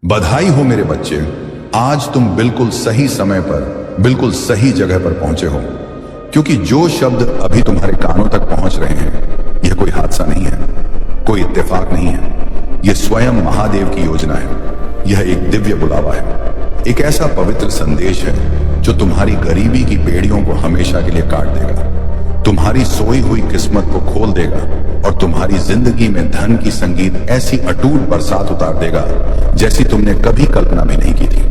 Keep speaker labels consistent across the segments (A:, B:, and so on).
A: बधाई हो मेरे बच्चे। आज तुम बिल्कुल सही समय पर बिल्कुल सही जगह पर पहुंचे हो, क्योंकि जो शब्द अभी तुम्हारे कानों तक पहुंच रहे हैं यह कोई हादसा नहीं है, कोई इत्तेफाक नहीं है। यह स्वयं महादेव की योजना है। यह एक दिव्य बुलावा है, एक ऐसा पवित्र संदेश है जो तुम्हारी गरीबी की बेड़ियों को हमेशा के लिए काट देगा, तुम्हारी सोई हुई किस्मत को खोल देगा और तुम्हारी जिंदगी में धन की संगीत ऐसी अटूट बरसात उतार देगा जैसी तुमने कभी कल्पना भी नहीं की थी।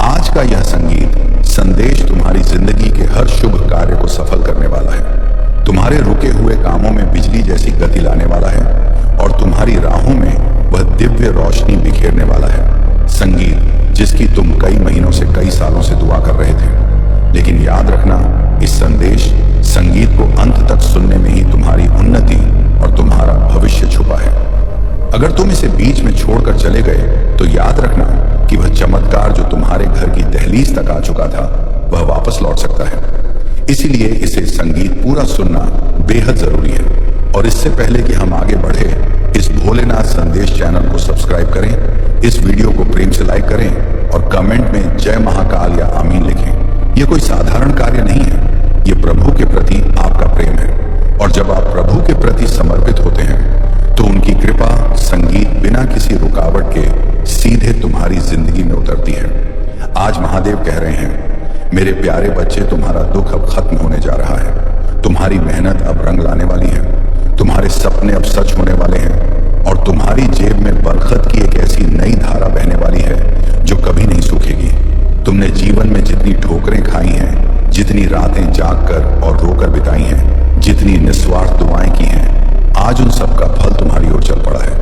A: आज का यह संगीत संदेश तुम्हारी जिंदगी के हर शुभ कार्य को सफल करने वाला है, तुम्हारे रुके हुए कामों में बिजली जैसी गति लाने वाला है और तुम्हारी राहों में वह दिव्य रोशनी बिखेरने वाला है। संगीत जिसकी तुम कई महीनों से कई सालों से दुआ कर रहे थे। लेकिन याद रखना, इस संगीत को अंत तक सुनने में ही तुम्हारी उन्नति और तुम्हारा भविष्य छुपा है। अगर तुम इसे बीच में छोड़कर चले गए तो याद रखना कि वह चमत्कार जो तुम्हारे घर की दहलीज तक आ चुका था वह वापस लौट सकता है। इसीलिए इसे संगीत पूरा सुनना बेहद जरूरी है। और इससे पहले कि हम आगे बढ़े, इस भोलेनाथ संदेश चैनल को सब्सक्राइब करें, इस वीडियो को प्रेम से लाइक करें और कमेंट में जय महाकाल या आमीन लिखें। यह कोई साधारण कार्य नहीं है, ये प्रभु के प्रति आपका प्रेम है। और जब आप प्रभु के प्रति समर्पित होते हैं तो उनकी कृपा संगीत बिना किसी रुकावट के सीधे तुम्हारी जिंदगी में उतरती है। आज महादेव कह रहे हैं, मेरे प्यारे बच्चे, तुम्हारा दुख अब खत्म होने जा रहा है, तुम्हारी मेहनत अब रंग लाने वाली है, तुम्हारे सपने अब सच होने वाले हैं और तुम्हारी जेब में बरकत की एक ऐसी नई धारा बहने वाली है जो कभी नहीं सूखेगी। तुमने जीवन में जितनी ठोकरें खाई हैं, जितनी रातें जागकर और रोकर बिताई हैं, जितनी निस्वार्थ दुआएं की हैं, आज उन सब का फल तुम्हारी ओर चल पड़ा है।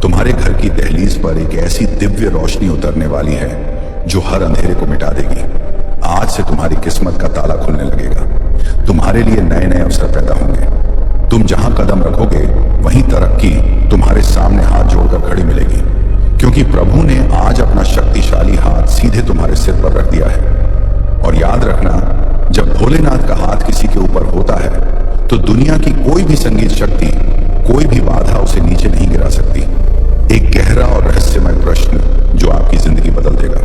A: तुम्हारे घर की दहलीज पर एक ऐसी दिव्य रोशनी उतरने वाली है जो हर अंधेरे को मिटा देगी। आज से तुम्हारी किस्मत का ताला खुलने लगेगा, तुम्हारे लिए नए नए अवसर पैदा होंगे। तुम जहां कदम रखोगे वहीं तरक्की तुम्हारे सामने हाथ जोड़कर खड़ी मिलेगी, क्योंकि प्रभु ने आज अपना शक्तिशाली हाथ सीधे तुम्हारे सिर पर रख दिया है। और याद रखना, जब भोलेनाथ का हाथ किसी के ऊपर होता है तो दुनिया की कोई भी संगीत शक्ति, कोई भी बाधा उसे नीचे नहीं गिरा सकती। एक गहरा और रहस्यमय प्रश्न जो आपकी जिंदगी बदल देगा।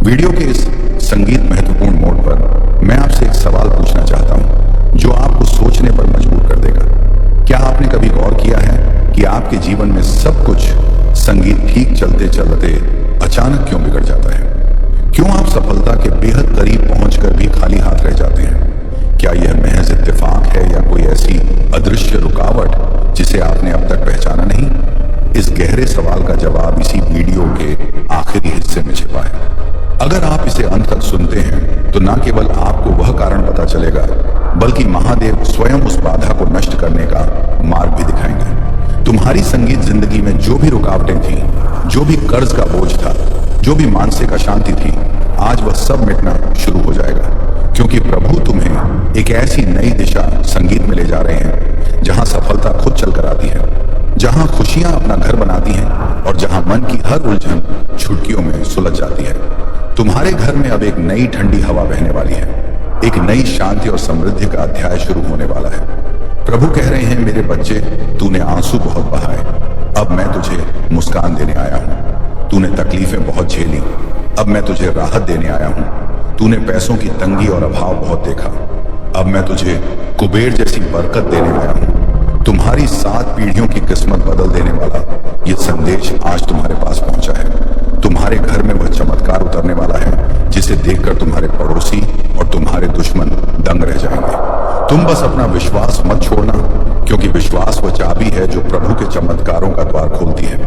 A: वीडियो के इस संगीत महत्वपूर्ण मोड़ पर मैं आपसे एक सवाल पूछना चाहता हूं जो आपको सोचने पर मजबूर कर देगा। क्या आपने कभी गौर किया है कि आपके जीवन में सब कुछ संगीत ठीक चलते चलते अचानक क्यों बिगड़ जाता है? क्यों आप सफलता के बेहद करीब पहुंचकर भी खाली हाथ रह जाते हैं? क्या यह महज इत्तेफाक है या कोई ऐसी अदृश्य रुकावट जिसे आपने अब तक पहचाना नहीं? इस गहरे सवाल का जवाब इसी वीडियो के आखिरी हिस्से में छिपा है। अगर आप इसे अंत तक सुनते हैं तो न केवल आपको वह कारण पता चलेगा, बल्कि महादेव स्वयं उस बाधा को नष्ट करने का मार्ग भी दिखाएंगे। तुम्हारी संगीत जिंदगी में जो भी रुकावटें थी, जो भी कर्ज का बोझ था, जो भी मानसिक अशांति थी, आज वह सब मिटना शुरू हो जाएगा, क्योंकि प्रभु तुम्हें एक ऐसी नई दिशा संगीत में ले जा रहे हैं जहां सफलता खुद चलकर आती है, जहां खुशियां अपना घर बनाती हैं और जहां मन की हर उलझन छुटकियों में सुलझ जाती है। तुम्हारे घर में अब एक नई ठंडी हवा बहने वाली है, एक नई शांति और समृद्धि का अध्याय शुरू होने वाला है। प्रभु कह रहे हैं, मेरे बच्चे, तूने आंसू बहुत बहाए, अब मैं तुझे मुस्कान देने आया हूं। तूने तकलीफें बहुत झेली, अब मैं तुझे राहत देने आया हूं। तूने पैसों की तंगी और अभाव बहुत देखा, अब मैं तुझे कुबेर जैसी बरकत देने आया हूं। तुम्हारी 7 पीढ़ियों की किस्मत बदल देने वाला यह संदेश आज तुम्हारे पास पहुंचा है। तुम्हारे घर में वह चमत्कार उतरने वाला है जिसे देखकर तुम्हारे पड़ोसी और तुम्हारे दुश्मन दंग रह जाएंगे। तुम बस अपना विश्वास मत छोड़ना, क्योंकि विश्वास वह चाबी है जो प्रभु के चमत्कारों का द्वार खोलती है।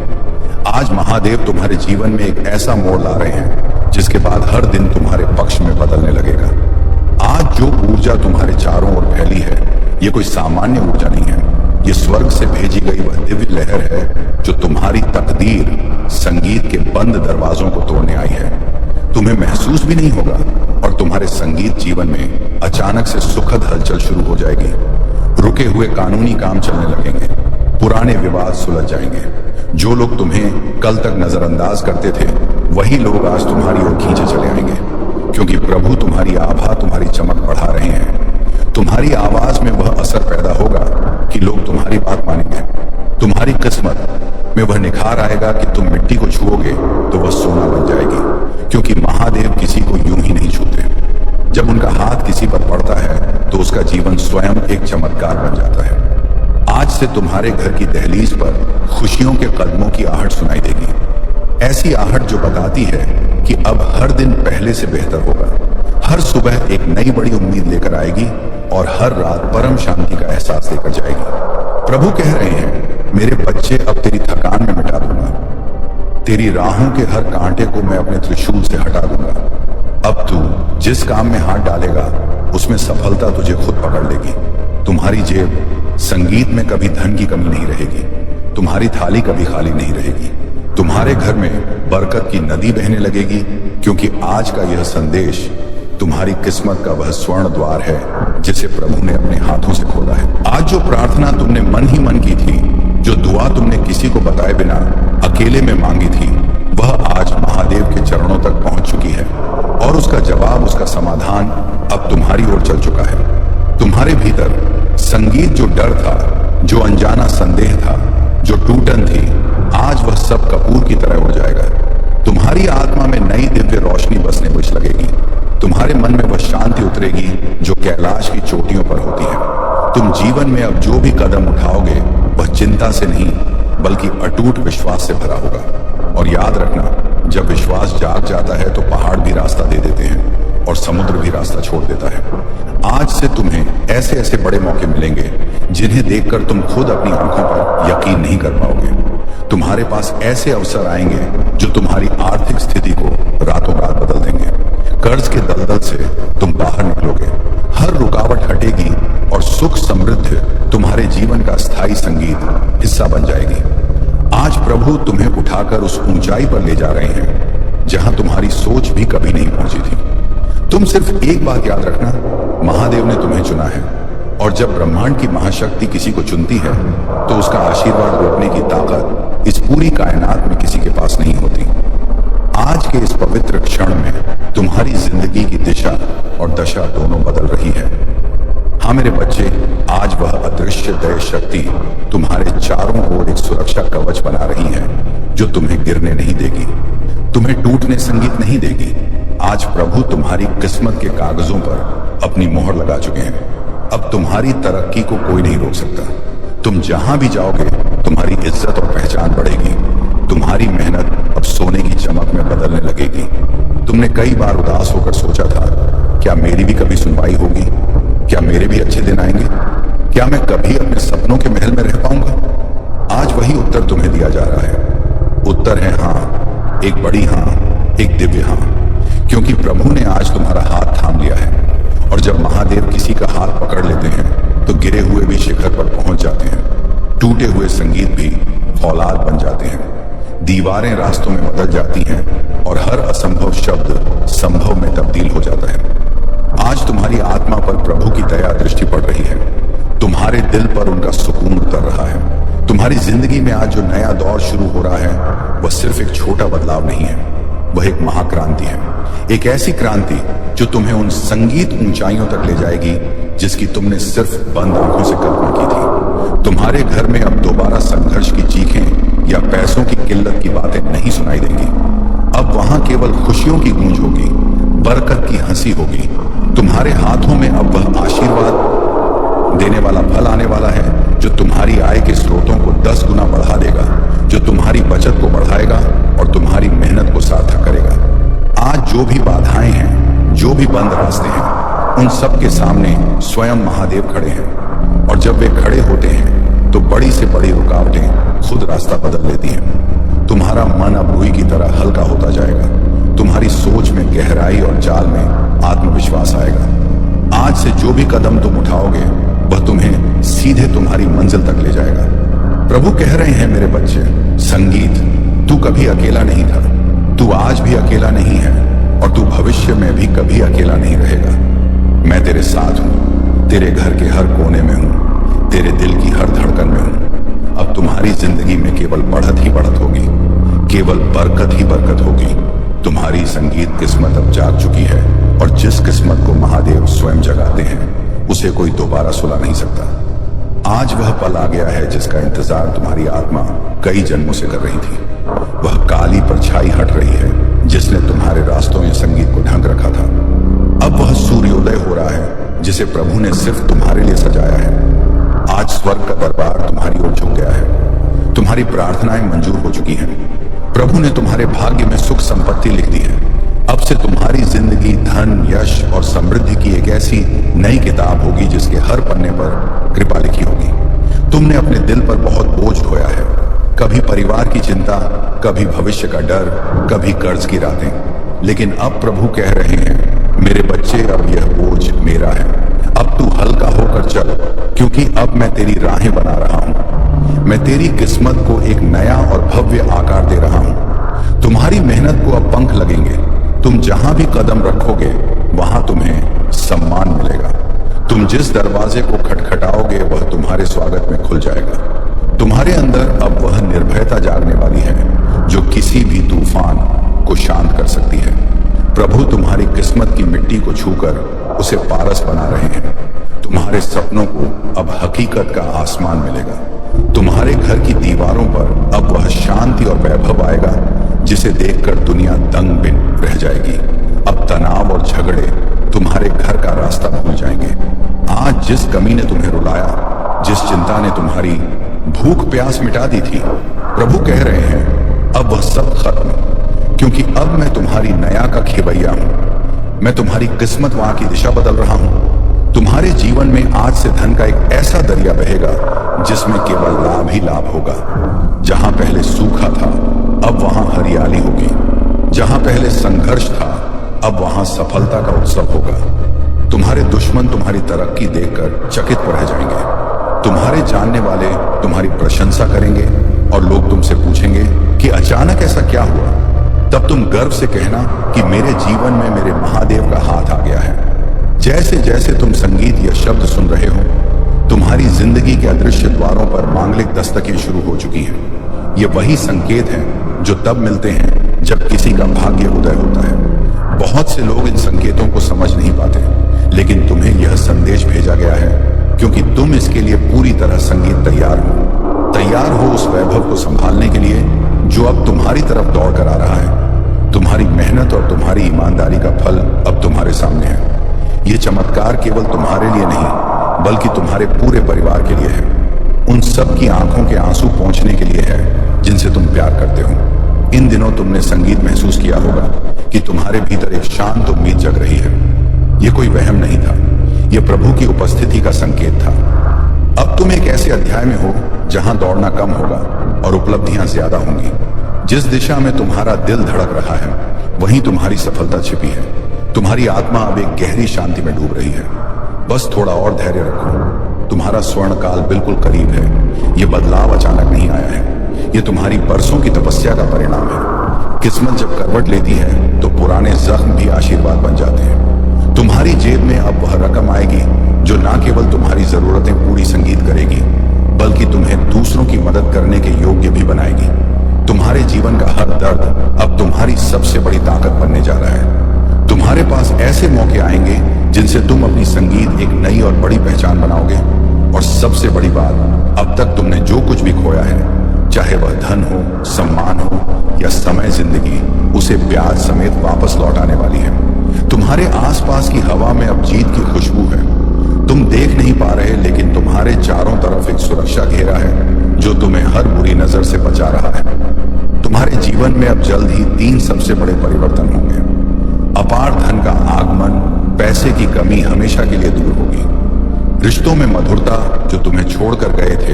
A: आज महादेव तुम्हारे जीवन में एक ऐसा मोड़ ला रहे हैं जिसके बाद हर दिन तुम्हारे पक्ष में बदलने लगेगा। आज जो ऊर्जा तुम्हारे चारों ओर फैली है, ये कोई सामान्य ऊर्जा नहीं है, ये स्वर्ग से भेजी गई वह दिव्य लहर है जो तुम्हारी तकदीर संगीत के बंद दरवाजों को तोड़ने आई है। तुम्हें महसूस भी नहीं होगा और तुम्हारे संगीत जीवन में अचानक से सुखद हलचल शुरू हो जाएगी। रुके हुए कानूनी काम चलने लगेंगे, पुराने विवाद सुलझ जाएंगे। जो लोग तुम्हें कल तक नजरअंदाज करते थे, वही लोग आज तुम्हारी ओर खींचे चले आएंगे, क्योंकि प्रभु तुम्हारी आभा, तुम्हारी चमक बढ़ा रहे हैं। तुम्हारी आवाज में वह असर पैदा होगा कि लोग तुम्हारी बात मानेंगे। तुम्हारी किस्मत में वह निखार आएगा कि तुम मिट्टी को छुओगे तो वह सोना बन जाएगी, क्योंकि महादेव किसी को यूं ही नहीं छूते। जब उनका हाथ किसी पर पड़ता है तो उसका जीवन स्वयं एक चमत्कार बन जाता है। आज से तुम्हारे घर की दहलीज पर खुशियों के कदमों की आहट सुनाई देगी, ऐसी आहट जो बताती है कि अब हर दिन पहले से बेहतर होगा। हर सुबह एक नई बड़ी उम्मीद लेकर आएगी और हर रात परम शांति का एहसास लेकर जाएगी। प्रभु कह रहे हैं, मेरे बच्चे, अब तेरी थकान में मिटा दूंगा, तेरी राहों के हर कांटे को मैं अपने त्रिशूल से हटा दूंगा। अब तू जिस काम में हाथ डालेगा उसमें सफलता तुझे खुद पकड़ लेगी। तुम्हारी जेब संगीत में कभी धन की कमी नहीं रहेगी, तुम्हारी थाली कभी खाली नहीं रहेगी। तुम्हारे घर में बरकत की नदी बहने लगेगी, क्योंकि आज का यह संदेश तुम्हारी किस्मत का वह स्वर्ण द्वार है जिसे प्रभु ने अपने हाथों से खोला है। आज जो प्रार्थना तुमने मन ही मन की थी, जो दुआ तुमने किसी को बताए बिना अकेले में मांगी थी, वह आज महादेव के चरणों तक पहुंच चुकी है और उसका जवाब, उसका समाधान अब तुम्हारी ओर चल चुका है। तुम्हारे भीतर संगीत, जो डर था, जो अनजाना संदेह था, जो टूटन थी, आज वह सब कपूर की तरह उड़ जाएगा। तुम्हारी आत्मा में नई दिव्य रोशनी बसने बुझ लगेगी। तुम्हारे मन में वह शांति उतरेगी जो कैलाश की चोटियों पर होती है। तुम जीवन में अब जो भी कदम उठाओगे वह चिंता से नहीं बल्कि अटूट विश्वास से भरा होगा। और याद रखना, जब विश्वास जाग जाता है तो पहाड़ भी रास्ता दे देते हैं और समुद्र भी रास्ता छोड़ देता है। आज से तुम्हें ऐसे ऐसे बड़े मौके मिलेंगे जिन्हें देखकर तुम खुद अपनी आंखों पर यकीन नहीं कर पाओगे। तुम्हारे पास ऐसे अवसर आएंगे जो तुम्हारी आर्थिक स्थिति को रातों रात बदल देंगे। कर्ज के दलदल से तुम बाहर निकलोगे, हर रुकावट हटेगी और सुख समृद्धि तुम्हारे जीवन का स्थायी संगीत हिस्सा बन जाएगी। आज प्रभु तुम्हें उठाकर उस ऊंचाई पर ले जा रहे हैं जहां तुम्हारी सोच भी कभी नहीं पहुंची थी। तुम सिर्फ एक बात याद रखना, महादेव ने तुम्हें चुना है, और जब ब्रह्मांड की महाशक्ति किसी को चुनती है तो उसका आशीर्वाद रोकने की ताकत इस पूरी कायनात में किसी के पास नहीं होती। आज के इस पवित्र क्षण में तुम्हारी जिंदगी की दिशा और दशा दोनों बदल रही है। हाँ मेरे बच्चे, आज वह अदृश्य दया शक्ति तुम्हारे चारों ओर एक सुरक्षा कवच बना रही है जो तुम्हें गिरने नहीं देगी, तुम्हें टूटने संगीत नहीं देगी। आज प्रभु तुम्हारी किस्मत के कागजों पर अपनी मोहर लगा चुके हैं। अब तुम्हारी तरक्की को कोई नहीं रोक सकता। तुम जहां भी जाओगे तुम्हारी इज्जत और पहचान बढ़ेगी। तुम्हारी मेहनत अब सोने की चमक में बदलने लगेगी। तुमने कई बार उदास होकर सोचा था, क्या मेरी भी कभी सुनवाई होगी? क्या मेरे भी अच्छे दिन आएंगे? क्या मैं कभी अपने सपनों के महल में रह पाऊंगा? आज वही उत्तर तुम्हें दिया जा रहा है। उत्तर है हाँ, एक बड़ी हाँ, एक दिव्य हाँ, क्योंकि प्रभु ने आज तुम्हारा हाथ थाम लिया है। और जब महादेव किसी का हाथ पकड़ लेते हैं तो गिरे हुए भी शिखर पर पहुंच जाते हैं, टूटे हुए संगीत भी फौलाद बन जाते हैं, दीवारें रास्तों में बदल जाती हैं और हर असंभव शब्द संभव में तब्दील हो जाता है। आज तुम्हारी आत्मा पर प्रभु की दया दृष्टि पड़ रही है, तुम्हारे दिल पर उनका सुकून उतर रहा है। तुम्हारी जिंदगी में आज जो नया दौर शुरू हो रहा है वह सिर्फ एक छोटा बदलाव नहीं है, वह एक महाक्रांति है। एक ऐसी क्रांति जो तुम्हें उन संगीत ऊंचाइयों तक ले जाएगी जिसकी तुमने सिर्फ बंद आंखों से कल्पना की थी। तुम्हारे घर में अब दोबारा संघर्ष की चीखें या पैसों की किल्लत की बातें नहीं सुनाई देंगी। अब वहां केवल खुशियों की गूंज होगी, बरकत की हंसी होगी। तुम्हारे हाथों में अब वह आशीर्वाद देने वाला फल आने वाला है जो तुम्हारी आय के स्रोतों को 10 गुना बढ़ा देगा, जो तुम्हारी बचत को बढ़ाएगा और तुम्हारी मेहनत को सार्थक करेगा। आज जो भी बाधाएं हैं, जो भी बंद रास्ते हैं, उन सब के सामने स्वयं महादेव खड़े हैं। और जब वे खड़े होते हैं तो बड़ी से बड़ी रुकावटें खुद रास्ता बदल लेती हैं। तुम्हारा मन अब रुई की तरह हल्का होता जाएगा। तुम्हारी सोच में गहराई और चाल में आत्मविश्वास आएगा। आज से जो भी कदम तुम उठाओगे वह तुम्हें सीधे तुम्हारी मंजिल तक ले जाएगा। प्रभु कह रहे हैं, मेरे बच्चे, संगीत, तू कभी अकेला नहीं था, तू आज भी अकेला नहीं है और तू भविष्य में भी कभी अकेला नहीं रहेगा। मैं तेरे साथ हूं, तेरे घर के हर कोने में हूं, तेरे दिल की हर धड़कन में हूं। अब तुम्हारी जिंदगी में केवल बढ़त ही बढ़त होगी, केवल बरकत ही बरकत होगी। तुम्हारी संगीत किस्मत अब जाग चुकी है और जिस किस्मत को महादेव स्वयं जगाते हैं उसे कोई दोबारा सुला नहीं सकता। आज वह पल आ गया है जिसका इंतजार तुम्हारी आत्मा कई जन्मों से कर रही थी। वह काली परछाई हट रही है जिसने तुम्हारे रास्तों में संगीत को ढक रखा था। अब वह सूर्योदय हो रहा है जिसे प्रभु ने सिर्फ तुम्हारे लिए सजाया है। आज स्वर्ग का दरबार तुम्हारी ओर झुक गया है। तुम्हारी प्रार्थनाएं मंजूर हो चुकी हैं। प्रभु ने तुम्हारे भाग्य में सुख संपत्ति लिख दी है। अब से तुम्हारी जिंदगी धन, यश और समृद्धि की एक ऐसी नई किताब होगी जिसके हर पन्ने पर कृपा लिखी होगी। तुमने अपने दिल पर बहुत बोझ ढोया है, कभी परिवार की चिंता, कभी भविष्य का डर, कभी कर्ज की रातें। लेकिन अब प्रभु कह रहे हैं, मेरे बच्चे, अब यह बोझ मेरा है। अब तू हल्का होकर चल, क्योंकि अब मैं तेरी राहें बना रहा हूं। मैं तेरी किस्मत को एक नया और भव्य आकार दे रहा हूं। तुम्हारी मेहनत को अब पंख लगेंगे। तुम जहां भी कदम रखोगे वहां तुम्हें सम्मान मिलेगा। तुम जिस दरवाजे को खटखटाओगे वह तुम्हारे स्वागत में खुल जाएगा। तुम्हारे अंदर अब वह निर्भयता जागने वाली है जो किसी भी तूफान को शांत कर सकती है। प्रभु तुम्हारी किस्मत की मिट्टी को छूकर उसे पारस बना रहे हैं। तुम्हारे सपनों को अब हकीकत का आसमान मिलेगा। तुम्हारे घर की दीवारों पर अब वह शांति और वैभव आएगा जिसे देखकर दुनिया दंग बिन रह जाएगी। अब तनाव और झगड़े तुम्हारे घर का रास्ता भूल जाएंगे। आज जिस कमी ने तुम्हें रुलाया, जिस चिंता ने तुम्हारी भूख प्यास मिटा दी थी, प्रभु कह रहे हैं अब वह सब खत्म, क्योंकि अब मैं तुम्हारी नया का खेवैया हूं। मैं तुम्हारी किस्मत वहां की दिशा बदल रहा हूं। तुम्हारे जीवन में आज से धन का एक ऐसा दरिया बहेगा जिसमें केवल लाभ ही लाभ होगा। जहां पहले सूखा था अब वहां हरियाली होगी। जहां पहले संघर्ष था अब वहां सफलता का उत्सव होगा। तुम्हारे दुश्मन तुम्हारी तरक्की देखकर चकित रह जाएंगे। तुम्हारे जानने वाले तुम्हारी प्रशंसा करेंगे और लोग तुमसे पूछेंगे कि अचानक ऐसा क्या हुआ। तब तुम गर्व से कहना कि मेरे जीवन में मेरे महादेव का हाथ आ गया है। जैसे जैसे तुम संगीत या शब्द सुन रहे हो, तुम्हारी जिंदगी के अदृश्य द्वारों पर मांगलिक दस्तकें शुरू हो चुकी हैं। ये वही संकेत हैं जो तब मिलते हैं जब किसी का भाग्य उदय होता है। बहुत से लोग इन संकेतों को समझ नहीं पाते, लेकिन तुम्हें यह संदेश भेजा गया है क्योंकि तुम इसके लिए पूरी तरह संगीत तैयार हो। तैयार हो उस वैभव को संभालने के लिए जो अब तुम्हारी तरफ दौड़ कर आ रहा है। तुम्हारी मेहनत और तुम्हारी ईमानदारी का फल अब तुम्हारे सामने है। ये चमत्कार केवल तुम्हारे लिए नहीं बल्कि तुम्हारे पूरे परिवार के लिए है। उन सब की आंखों के आंसू पहुंचने के लिए है जिनसे तुम प्यार करते हो। इन दिनों तुमने संगीत महसूस किया होगा कि तुम्हारे भीतर एक शांत उम्मीद जग रही है। ये कोई वहम नहीं था, यह प्रभु की उपस्थिति का संकेत था। अब तुम एक ऐसे अध्याय में हो जहां दौड़ना कम होगा और उपलब्धियां ज्यादा होंगी। जिस दिशा में तुम्हारा दिल धड़क रहा है वहीं तुम्हारी सफलता छिपी है। तुम्हारी आत्मा अब एक गहरी शांति में डूब रही है। बस थोड़ा और धैर्य रखो। तुम्हारा स्वर्ण काल बिल्कुल करीब है। यह बदलाव अचानक नहीं आया है, यह तुम्हारी बरसों की तपस्या का परिणाम है। किस्मत जब करवट लेती है तो पुराने जख्म भी आशीर्वाद बन जाते हैं। तुम्हारी जेब में अब वह रकम आएगी जो न केवल तुम्हारी जरूरतें पूरी संगीत करेगी बल्कि तुम्हें दूसरों की मदद करने के योग्य भी बनाएगी। तुम्हारे जीवन का हर दर्द अब तुम्हारी सबसे बड़ी ताकत बनने जा रहा है। तुम्हारे पास ऐसे मौके आएंगे जिनसे तुम अपनी संगीत एक नई और बड़ी पहचान बनाओगे। और सबसे बड़ी बात, अब तक तुमने जो कुछ भी खोया है, चाहे वह धन हो, सम्मान हो या समय, जिंदगी उसे ब्याज समेत वापस लौट आने वाली है। तुम्हारे आसपास की हवा में अब जीत की खुशबू है। तुम देख नहीं पा रहे लेकिन तुम्हारे चारों तरफ एक सुरक्षा घेरा है जो तुम्हें हर बुरी नजर से बचा रहा है। तुम्हारे जीवन में अब जल्द ही 3 सबसे बड़े परिवर्तन होंगे। अपार धन का आगमन, पैसे की कमी हमेशा के लिए दूर होगी। रिश्तों में मधुरता जो तुम्हें छोड़कर गए थे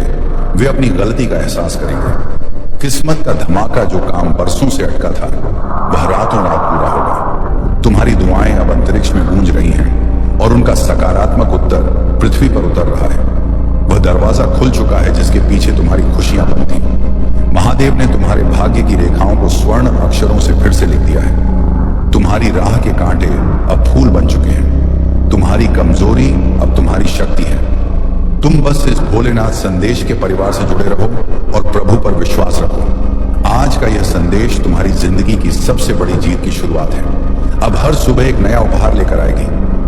A: वे अपनी गलती का एहसास करेंगे। किस्मत का धमाका जो काम बरसों से अटका था वह रातों रात पूरा होगा। तुम्हारी दुआएं अब अंतरिक्ष में गूंज रही हैं और उनका सकारात्मक उत्तर पृथ्वी पर उतर रहा है। वह दरवाजा खुल चुका है जिसके पीछे तुम्हारी खुशियां बंद थी। महादेव ने तुम्हारे भाग्य की रेखाओं को स्वर्ण अक्षरों से फिर से लिख दिया है। तुम्हारी राह के कांटे अब फूल बन चुके हैं। तुम्हारी कमजोरी अब तुम्हारी शक्ति है। तुम बस इस भोलेनाथ संदेश के परिवार से जुड़े रहो और प्रभु पर विश्वास रखो। आज का यह संदेश तुम्हारी जिंदगी की सबसे बड़ी जीत की शुरुआत है। अब हर सुबह एक नया उपहार लेकर आएगी।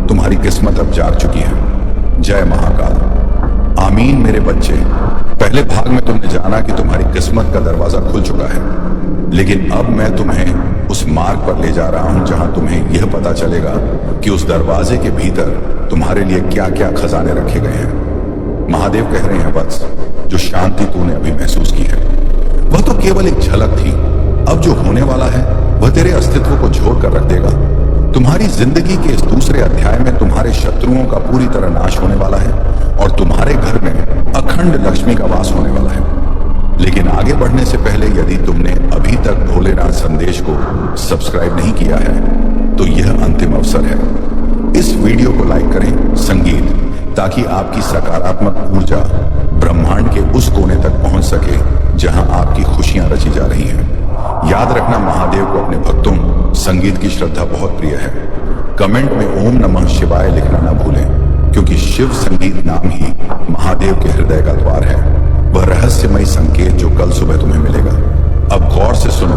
A: तुम्हारी किस्मत अब जाग चुकी है। जय महाकाल। आमीन मेरे बच्चे। पहले भाग में तुमने जाना कि तुम्हारी किस्मत का दरवाजा खुल चुका है, लेकिन अब मैं तुम्हें उस मार्ग पर ले जा रहा हूं जहां तुम्हें यह पता चलेगा कि उस दरवाजे के भीतर तुम्हारे लिए क्या क्या खजाने रखे गए हैं। महादेव कह रहे हैं वत्स, जो शांति तूने अभी महसूस की है वह तो केवल एक झलक थी। अब जो होने वाला है वह तेरे अस्तित्व को झोर कर रख देगा। तुम्हारी जिंदगी के इस दूसरे अध्याय में तुम्हारे शत्रुओं का पूरी तरह नाश होने वाला है और तुम्हारे घर में अखंड लक्ष्मी का वास होने वाला है। लेकिन आगे बढ़ने से पहले यदि तुमने अभी तक भोलेनाथ संदेश को सब्सक्राइब नहीं किया है तो यह अंतिम अवसर है। इस वीडियो को लाइक करें संगीत, ताकि आपकी सकारात्मक ऊर्जा ब्रह्मांड के उस कोने तक पहुंच सके जहां आपकी खुशियां रची जा रही हैं। याद रखना, महादेव को अपने भक्तों संगीत की श्रद्धा बहुत प्रिय है। कमेंट में ओम नमः शिवाय लिखना ना भूलें, क्योंकि शिव संगीत नाम ही महादेव के हृदय का द्वार है, वह रहस्यमय संकेत जो कल सुबह तुम्हें मिलेगा। अब गौर से सुनो,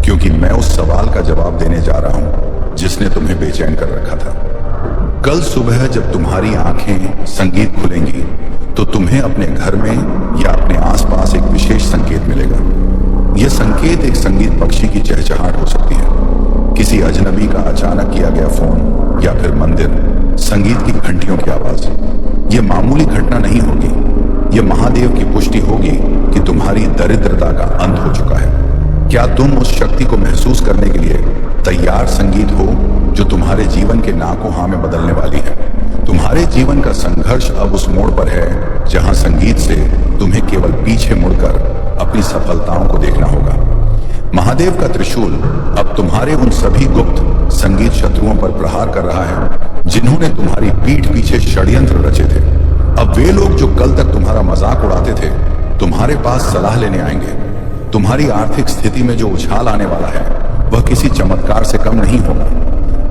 A: क्योंकि मैं उस सवाल का जवाब देने जा रहा हूं जिसने तुम्हें बेचैन कर रखा था। कल सुबह जब तुम्हारी आंखें संगीत खुलेंगी तो तुम्हें अपने घर में या अपने आसपास एक विशेष संकेत मिलेगा। यह संकेत एक संगीत पक्षी की चहचहाट हो सकती है, किसी अजनबी का अचानक किया गया फोन, या फिर मंदिर संगीत की घंटियों की आवाज। यह मामूली घटना नहीं होगी, यह महादेव की पुष्टि होगी कि तुम्हारी दरिद्रता का अंत हो चुका है। क्या तुम उस शक्ति को महसूस करने के लिए तैयार संगीत हो जो तुम्हारे जीवन के नाको हाँ में बदलने वाली है? तुम्हारे जीवन का संघर्ष अब उस मोड़ पर है जहां संगीत से तुम्हें केवल पीछे मुड़कर अपनी सफलताओं को देखना होगा। महादेव का त्रिशूल अब तुम्हारे उन सभी गुप्त संगीत शत्रुओं पर प्रहार कर रहा है जिन्होंने तुम्हारी पीठ पीछे षड्यंत्र रचे थे। अब वे लोग जो कल तक तुम्हारा मजाक उड़ाते थे तुम्हारे पास सलाह लेने आएंगे। तुम्हारी आर्थिक स्थिति में जो उछाल आने वाला है वह किसी चमत्कार से कम नहीं होगा।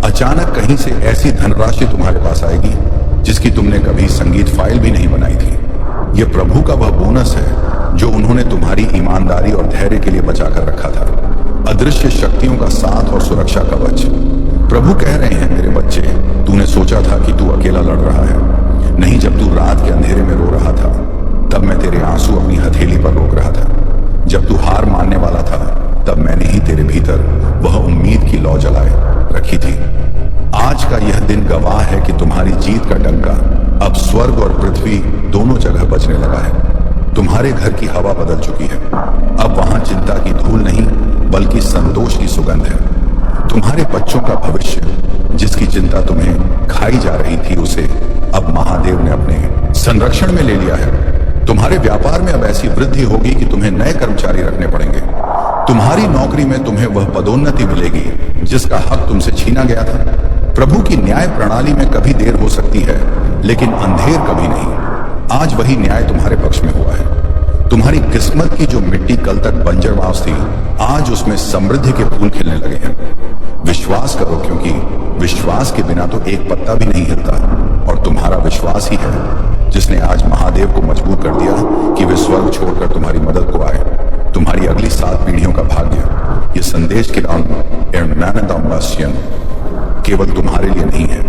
A: अचानक कहीं से ऐसी धनराशि तुम्हारे पास आएगी जिसकी तुमने कभी संगीत फाइल भी नहीं बनाई थी। यह प्रभु का वह बोनस है जो उन्होंने तुम्हारी ईमानदारी और धैर्य के लिए बचा कर रखा था। अदृश्य शक्तियों का साथ और सुरक्षा कवच। प्रभु कह रहे हैं मेरे बच्चे, तूने सोचा था कि तू अकेला लड़ रहा है। नहीं, जब तू रात के अंधेरे में रो रहा था तब मैं तेरे आंसू अपनी हथेली पर रोक रहा था। जब तू हार मानने वाला था तब मैंने ही तेरे भीतर वह उम्मीद की लौ जलाए रखी थी। आज का यह दिन गवाह है कि तुम्हारी जीत का डंका अब स्वर्ग और पृथ्वी दोनों जगह बजने लगा है। तुम्हारे घर की हवा बदल चुकी है। अब वहां चिंता की धूल नहीं बल्कि संतोष की सुगंध है। तुम्हारे बच्चों का भविष्य, जिसकी चिंता तुम्हें खाई जा रही थी, उसे अब महादेव ने अपने संरक्षण में ले लिया है। तुम्हारे व्यापार में अब ऐसी वृद्धि होगी कि तुम्हें नए कर्मचारी रखने पड़ेंगे। तुम्हारी नौकरी में तुम्हें वह पदोन्नति मिलेगी जिसका हक तुमसे छीना गया था। प्रभु की न्याय प्रणाली में कभी देर हो सकती है लेकिन अंधेर कभी नहीं। आज वही न्याय तुम्हारे पक्ष में हुआ है। तुम्हारी किस्मत की जो मिट्टी कल तक बंजरवास थी, आज उसमें समृद्धि के फूल खिलने लगे हैं। विश्वास करो, क्योंकि विश्वास के बिना तो एक पत्ता भी नहीं हिलता, और तुम्हारा विश्वास ही है जिसने आज महादेव को मजबूर कर दिया कि वे स्वर्ग छोड़कर तुम्हारी मदद को आए। तुम्हारी अगली 7 पीढ़ियों का भाग्य, ये संदेश के केवल तुम्हारे लिए नहीं है,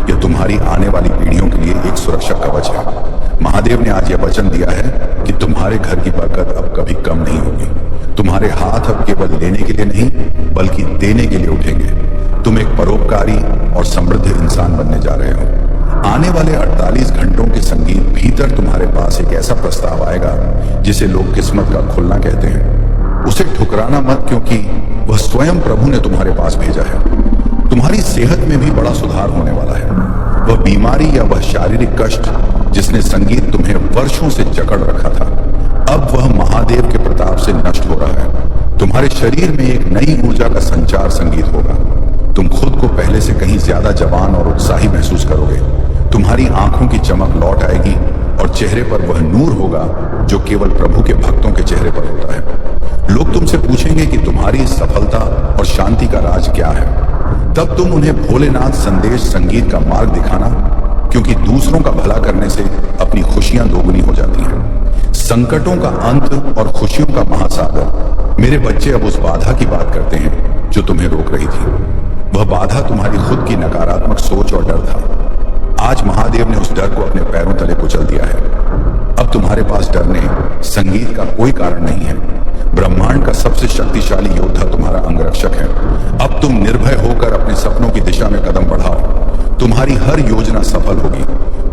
A: यह तुम्हारी आने वाली पीढ़ियों के लिए एक सुरक्षा कवच है। महादेव ने आज यह वचन दिया है कि तुम्हारे घर की बरकत अब कभी कम नहीं होगी। तुम्हारे हाथ अब केवल लेने के लिए नहीं बल्कि देने के लिए उठेंगे। तुम एक परोपकारी और समृद्ध इंसान बनने जा रहे हो। आने वाले 48 घंटों के संगीत भीतर तुम्हारे पास एक ऐसा प्रस्ताव आएगा जिसे लोग किस्मत का खुलना कहते हैं। उसे ठुकराना मत, क्योंकि वह स्वयं प्रभु ने तुम्हारे पास भेजा है। तुम्हारी सेहत में भी बड़ा सुधार होने वाला है। वह बीमारी या वह शारीरिक कष्ट जिसने संगीत तुम्हें वर्षों से जकड़ रखा था, अब वह महादेव के प्रताप से नष्ट हो रहा है। तुम्हारे शरीर में एक नई ऊर्जा का संचार संगीत होगा। तुम खुद को पहले से कहीं ज्यादा जवान और उत्साही महसूस करोगे। तुम्हारी आंखों की चमक लौट आएगी और चेहरे पर वह नूर होगा जो केवल प्रभु के भक्तों के चेहरे पर होता है। लोग तुमसे पूछेंगे कि तुम्हारी सफलता और शांति का राज क्या है। तब तुम उन्हें भोलेनाथ संदेश संगीत का मार्ग दिखाना, क्योंकि दूसरों का भला करने से अपनी खुशियां दोगुनी हो जाती हैं। संकटों का अंत और खुशियों का महासागर। मेरे बच्चे अब उस बाधा की बात करते हैं जो तुम्हें रोक रही थी। वह बाधा तुम्हारी खुद की नकारात्मक सोच और डर था। आज महादेव ने उस डर को अपने पैरों तले कुचल दिया है। अब तुम्हारे पास डरने संगीत का कोई कारण नहीं है। ब्रह्मांड का सबसे शक्तिशाली योद्धा तुम्हारा अंगरक्षक है। अब तुम निर्भय होकर अपने सपनों की दिशा में कदम बढ़ाओ। तुम्हारी हर योजना सफल होगी,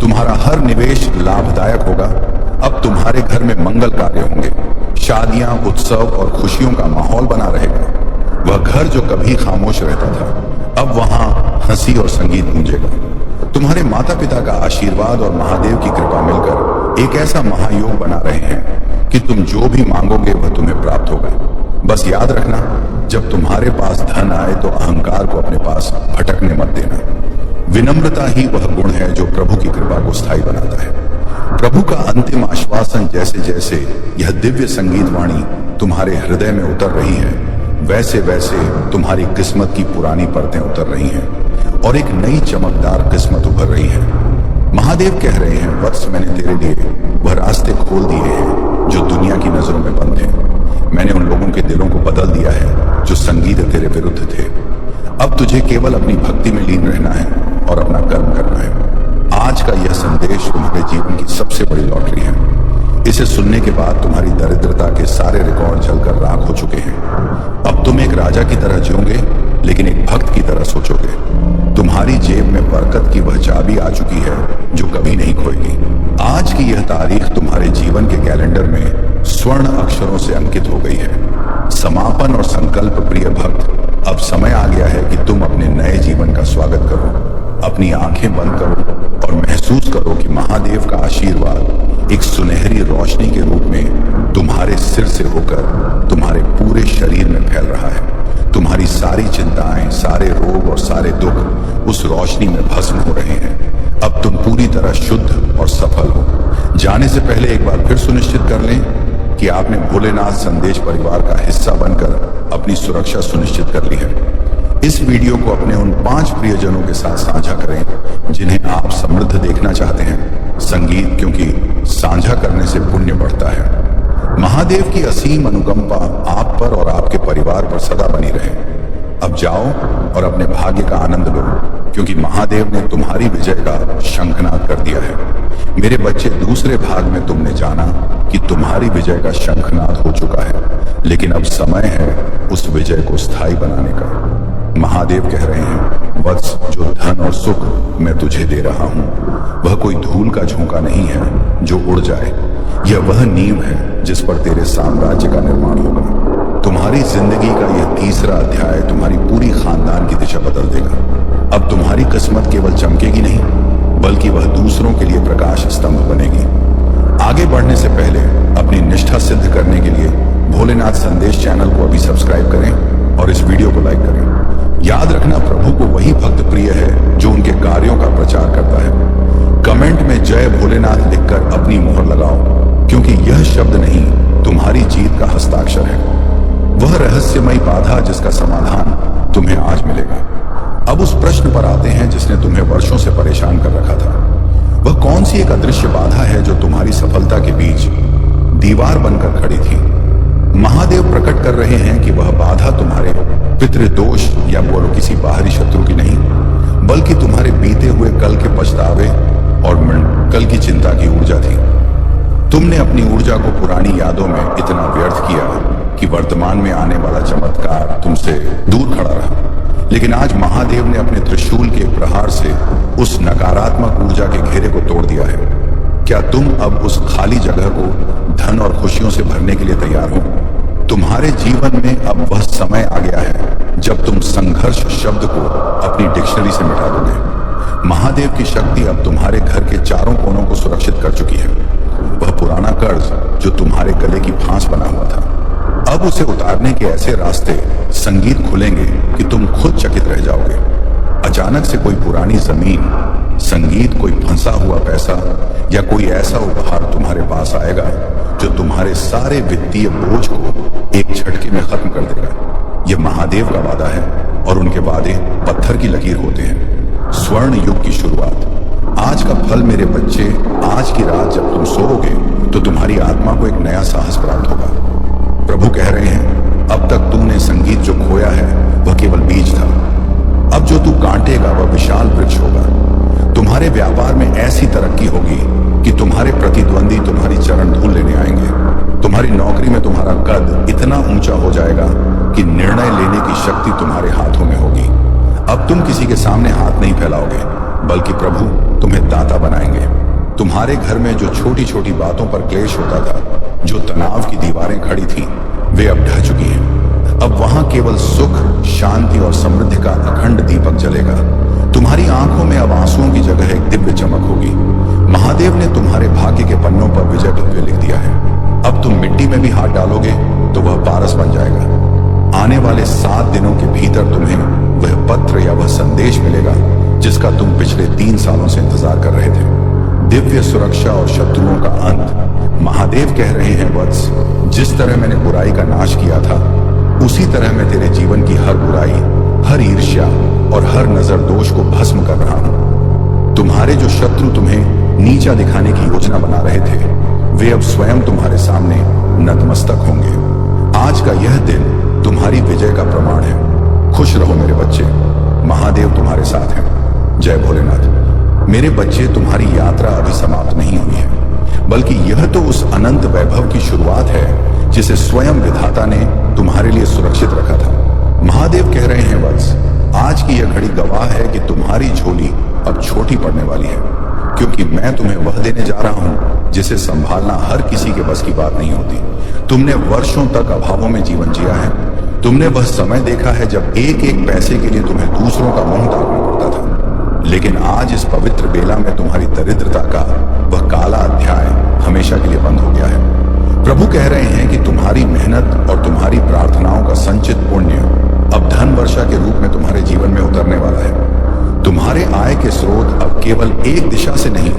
A: तुम्हारा हर निवेश लाभदायक होगा। अब तुम्हारे घर में मंगल कार्य होंगे, शादियां, उत्सव और खुशियों का माहौल बना रहेगा। वह घर जो कभी खामोश रहता था, अब वहां हंसी और संगीत गूंजेगा। तुम्हारे माता पिता का आशीर्वाद और महादेव की कृपा मिलकर एक ऐसा महायोग बना रहे हैं कि तुम जो भी मांगोगे वह तुम्हें प्राप्त होगा। बस याद रखना, जब तुम्हारे पास धन आए तो अहंकार को अपने पास भटकने मत देना। विनम्रता ही वह गुण है जो प्रभु की कृपा को स्थायी बनाता है। प्रभु का अंतिम आश्वासन जैसे जैसे यह दिव्य संगीत वाणी तुम्हारे हृदय में उतर रही है, वैसे वैसे तुम्हारी किस्मत की पुरानी परतें उतर रही हैं और एक नई चमकदार किस्मत उभर रही है। महादेव कह रहे हैं, वत्स, मैंने तेरे लिए वह रास्ते खोल दिए हैं जो दुनिया की नजरों में बंद थे। मैंने उन लोगों के दिलों को बदल दिया है जो संगीत तेरे विरुद्ध थे। अब तुझे केवल अपनी भक्ति में लीन रहना है और अपना कर्म करना है। आज का यह संदेश तुम्हारे जीवन की सबसे बड़ी लॉटरी है। इसे सुनने के बाद तुम्हारी दरिद्रता के सारे रिकॉर्ड जलकर राख हो चुके हैं। अब तुम एक राजा की तरह जियोगे, लेकिन एक भक्त की तरह सोचोगे। तुम्हारी जेब में बरकत की वह चाबी आ चुकी है जो कभी नहीं खोएगी। आज की यह तारीख तुम्हारे जीवन के कैलेंडर में स्वर्ण अक्षरों से अंकित हो गई है। समापन और संकल्प, प्रिय भक्त, अब समय आ गया है कि तुम अपने नए जीवन का स्वागत करो। अपनी आंखें बंद करो और महसूस करो कि महादेव का आशीर्वाद एक सुनहरी रोशनी के रूप में तुम्हारे सिर से होकर तुम्हारे पूरे शरीर में फैल रहा है। तुम्हारी सारी चिंताएं, सारे रोग और सारे दुख उस रोशनी में भस्म हो रहे हैं। अब तुम पूरी तरह शुद्ध और सफल हो। जाने से पहले एक बार फिर सुनिश्चित कर लें कि आपने भोलेनाथ संदेश परिवार का हिस्सा बनकर अपनी सुरक्षा सुनिश्चित कर ली है। इस वीडियो को अपने उन 5 प्रियजनों के साथ साझा करें जिन्हें आप समृद्ध देखना चाहते हैं। संगीत, क्योंकि साझा करने से पुण्य बढ़ता है। महादेव की असीम अनुकंपा आप पर और आपके परिवार पर सदा बनी रहे। अब जाओ और अपने भाग्य का आनंद लो, क्योंकि महादेव ने तुम्हारी विजय का शंखनाद कर दिया है। मेरे बच्चे, दूसरे भाग में तुमने जाना कि तुम्हारी विजय का शंखनाद हो चुका है, लेकिन अब समय है उस विजय को स्थायी बनाने का। महादेव कह रहे हैं, वत्स, जो धन और सुख मैं तुझे दे रहा हूं वह कोई धूल का झोंका नहीं है जो उड़ जाए। यह वह नींव है जिस पर तेरे साम्राज्य का निर्माण होगा। तुम्हारी जिंदगी का यह तीसरा अध्याय तुम्हारी पूरी खानदान की दिशा बदल देगा। अब तुम्हारी किस्मत केवल चमकेगी नहीं, बल्कि वह दूसरों के लिए प्रकाश स्तंभ बनेगी। आगे बढ़ने से पहले अपनी निष्ठा सिद्ध करने के लिए भोलेनाथ संदेश चैनल को अभी सब्सक्राइब करें और इस वीडियो को लाइक करें। याद रखना, प्रभु को वही भक्त प्रिय है जो उनके कार्यों का प्रचार करता है। कमेंट में जय भोलेनाथ लिखकर अपनी मोहर लगाओ, क्योंकि यह शब्द नहीं, तुम्हारी जीत का हस्ताक्षर है। वह रहस्यमयी बाधा जिसका समाधान तुम्हें आज मिलेगा। अब उस प्रश्न पर आते हैं जिसने तुम्हें वर्षों से परेशान कर रखा था। वह कौन सी एक अदृश्य बाधा है जो तुम्हारी सफलता के बीच दीवार बनकर खड़ी थी? महादेव प्रकट कर रहे हैं कि वह बाधा तुम्हारे पितृदोष या बोलो किसी बाहरी शत्रु की नहीं, बल्कि तुम्हारे बीते हुए कल के पछतावे और कल की चिंता की ऊर्जा थी। तुमने अपनी ऊर्जा को पुरानी यादों में इतना व्यर्थ किया कि वर्तमान में आने वाला चमत्कार तुमसे दूर खड़ा रहा। लेकिन आज महादेव ने अपने त्रिशूल के प्रहार से उस नकारात्मक ऊर्जा के घेरे को तोड़ दिया है। क्या तुम अब उस खाली जगह को धन और खुशियों से भरने के लिए तैयार हो? तुम्हारे जीवन में अब वह समय आ गया है जब तुम संघर्ष शब्द को अपनी डिक्शनरी से मिटा दोगे। महादेव की शक्ति अब तुम्हारे घर के चारों कोनों को सुरक्षित कर चुकी है। वह पुराना कर्ज जो तुम्हारे गले की फांस बना हुआ था, अब उसे उतारने के ऐसे रास्ते संगीत खुलेंगे कि तुम खुद चकित रह जाओगे। अचानक से कोई पुरानी जमीन, संगीत, कोई फंसा हुआ पैसा या कोई ऐसा उपहार तुम्हारे पास आएगा जो तुम्हारे सारे वित्तीय बोझ को एक झटके में खत्म कर देगा। यह महादेव का वादा है और उनके वादे पत्थर की लकीर होते हैं। स्वर्ण युग की शुरुआत। आज का फल मेरे बच्चे, आज की रात जब तुम सोओगे तो तुम्हारी आत्मा को एक नया साहस प्राप्त होगा। प्रभु कह रहे हैं, अब तक तुमने संगीत जो खोया है वह केवल बीज था। अब जो तू काटेगा वह विशाल वृक्ष होगा। तुम्हारे व्यापार में ऐसी तरक्की होगी कि तुम्हारे प्रतिद्वंदी तुम्हारी इतना ऊंचा हो जाएगा कि निर्णय लेने की शक्ति तुम्हारे हाथों में होगी। अब तुम किसी के सामने हाथ नहीं फैलाओगे, बल्कि प्रभु तुम्हें दाता बनाएंगे। तुम्हारे घर में जो छोटी छोटी बातों पर क्लेश होता था, जो तनाव की दीवारें खड़ी थीं, वे अब ढह चुकी हैं। अब वहां केवल सुख, शांति और समृद्धि का अखंड दीपक जलेगा। तुम्हारी आंखों में अब आंसुओं की जगह एक दिव्य चमक होगी। महादेव ने तुम्हारे भाग्य के पन्नों पर विजय भव्य लिख दिया है। अब तुम मिट्टी में भी हाथ डालोगे तो वह पारस बन जाएगा। आने वाले 7 दिनों के भीतर तुम्हें वह पत्र या वह संदेश मिलेगा जिसका तुम पिछले 3 सालों से इंतजार कर रहे थे। दिव्य सुरक्षा और शत्रुओं का अंत। महादेव कह रहे हैं, वत्स, जिस तरह मैंने बुराई का नाश किया था, उसी तरह मैं तेरे जीवन की हर बुराई, हर ईर्ष्या और हर नजर दोष को भस्म कर रहा हूं। तुम्हारे जो शत्रु तुम्हें नीचा दिखाने की योजना बना रहे थे, वे अब स्वयं तुम्हारे सामने नतमस्तक होंगे। आज का यह दिन तुम्हारी विजय का प्रमाण है। खुश रहो मेरे बच्चे, महादेव तुम्हारे साथ हैं। जय भोलेनाथ। मेरे बच्चे, तुम्हारी यात्रा अभी समाप्त नहीं हुई है, बल्कि यह तो उस अनंत वैभव की शुरुआत है जिसे स्वयं विधाता ने तुम्हारे लिए सुरक्षित रखा था। महादेव कह रहे हैं, वत्स, आज की यह घड़ी गवाह है कि तुम्हारी झोली अब छोटी पड़ने वाली है, क्योंकि मैं तुम्हें वह देने जा रहा हूं जिसे संभालना हर किसी के बस की बात नहीं होती। तुमने वर्षों तक अभावों में जीवन जिया है। तुमने वह समय देखा है जब एक एक पैसे के लिए तुम्हें दूसरों का मुंह ताकना पड़ता था। लेकिन आज इस पवित्र बेला में तुम्हारी दरिद्रता का वह काला अध्याय हमेशा के लिए बंद हो गया है। प्रभु कह रहे हैं कि तुम्हारी मेहनत और तुम्हारी प्रार्थनाओं का संचित पुण्य अब धन वर्षा के रूप में तुम्हारे जीवन में उतरने वाला है। तुम्हारे आय के स्रोत अब केवल एक दिशा से नहीं,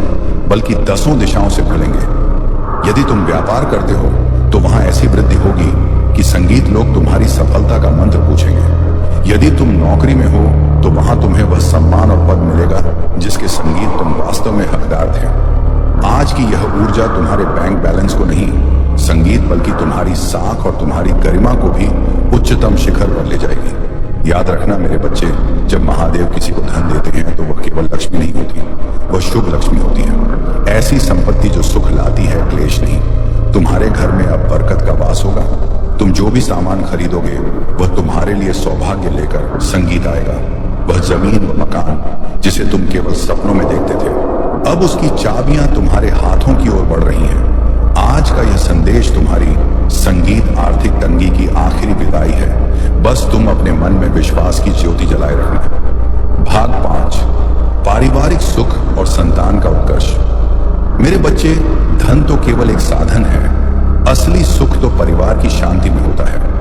A: बल्कि 10 दिशाओं से खुलेंगे। यदि तुम व्यापार करते हो तो वहां ऐसी वृद्धि होगी कि संगीत लोग तुम्हारी सफलता का मंत्र पूछेंगे। यदि तुम नौकरी में हो तो वहां तुम्हें वह सम्मान और पद मिलेगा जिसके संगीत तुम वास्तव में हकदार थे। आज की यह ऊर्जा तुम्हारे बैंक बैलेंस को नहीं, संगीत, बल्कि तुम्हारी साख और तुम्हारी गरिमा को भी उच्चतम शिखर पर ले जाएगी। याद रखना मेरे बच्चे, जब महादेव किसी को धन देते हैं तो वह केवल लक्ष्मी नहीं होती, वह शुभ लक्ष्मी होती है। ऐसी संपत्ति जो सुख लाती है, क्लेश नहीं। तुम्हारे घर में अब बरकत का वास होगा। तुम जो भी सामान खरीदोगे वह तुम्हारे लिए सौभाग्य लेकर संगीत आएगा। वह जमीन व मकान जिसे तुम केवल सपनों में देखते थे, अब उसकी चाबियां तुम्हारे हाथों की ओर बढ़ रही हैं। आज का यह संदेश तुम्हारी संगीत आर्थिक तंगी की आखिरी विदाई है। बस तुम अपने मन में विश्वास की ज्योति जलाए रखना। भाग 5, पारिवारिक सुख और संतान का उत्कर्ष। मेरे बच्चे, धन तो केवल एक साधन है, असली सुख तो परिवार की शांति में होता है।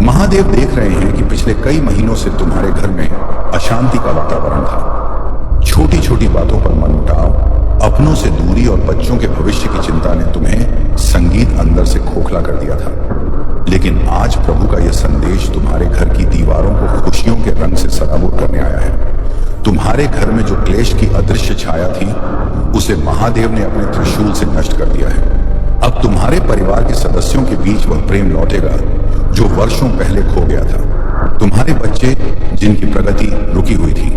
A: महादेव देख रहे हैं कि पिछले कई महीनों से तुम्हारे घर में अशांति का वातावरण था। छोटी छोटी बातों पर मनमुटाव, अपनों से दूरी और बच्चों के भविष्य की चिंता ने तुम्हें संगीत अंदर से खोखला कर दिया था। लेकिन आज प्रभु का यह संदेश तुम्हारे घर की दीवारों को खुशियों के रंग से सराबोर करने आया है। तुम्हारे घर में जो क्लेश की अदृश्य छाया थी, उसे महादेव ने अपने त्रिशूल से नष्ट कर दिया है। अब तुम्हारे परिवार के सदस्यों के बीच वह प्रेम लौटेगा जो वर्षों पहले खो गया था। तुम्हारे बच्चे, जिनकी प्रगति रुकी हुई थी,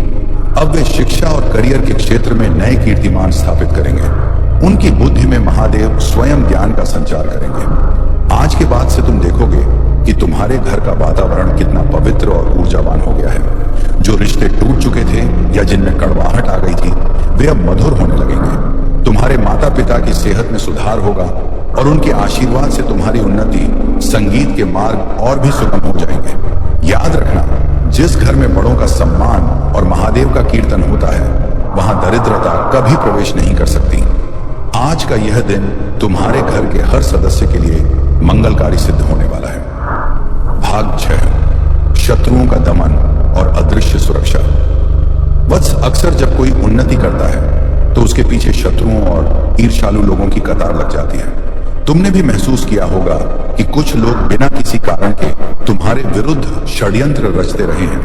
A: अब वे शिक्षा और करियर के क्षेत्र में नए कीर्तिमान स्थापित करेंगे। उनकी बुद्धि में महादेव स्वयं ज्ञान का संचार करेंगे। आज के बाद से तुम देखोगे कि तुम्हारे घर का वातावरण कितना पवित्र और ऊर्जावान हो गया है। जो रिश्ते टूट चुके थे या जिनमें कड़वाहट आ गई थी, वे अब मधुर होने लगेंगे। तुम्हारे माता पिता की सेहत में सुधार होगा और उनके आशीर्वाद से तुम्हारी उन्नति, संगीत के मार्ग और भी सुगम हो जाएंगे। याद रखना, जिस घर में बड़ों का सम्मान और महादेव का कीर्तन होता है, वहां दरिद्रता कभी प्रवेश नहीं कर सकती। आज का यह दिन तुम्हारे घर के हर सदस्य के लिए मंगलकारी सिद्ध होने वाला है। भाग 6, शत्रुओं का दमन और अदृश्य सुरक्षा। वत्स, अक्सर जब कोई उन्नति करता है तो उसके पीछे शत्रुओं और ईर्ष्यालु लोगों की कतार लग जाती है। तुमने भी महसूस किया होगा कि कुछ लोग बिना किसी कारण के तुम्हारे विरुद्ध षड्यंत्र रचते रहे हैं,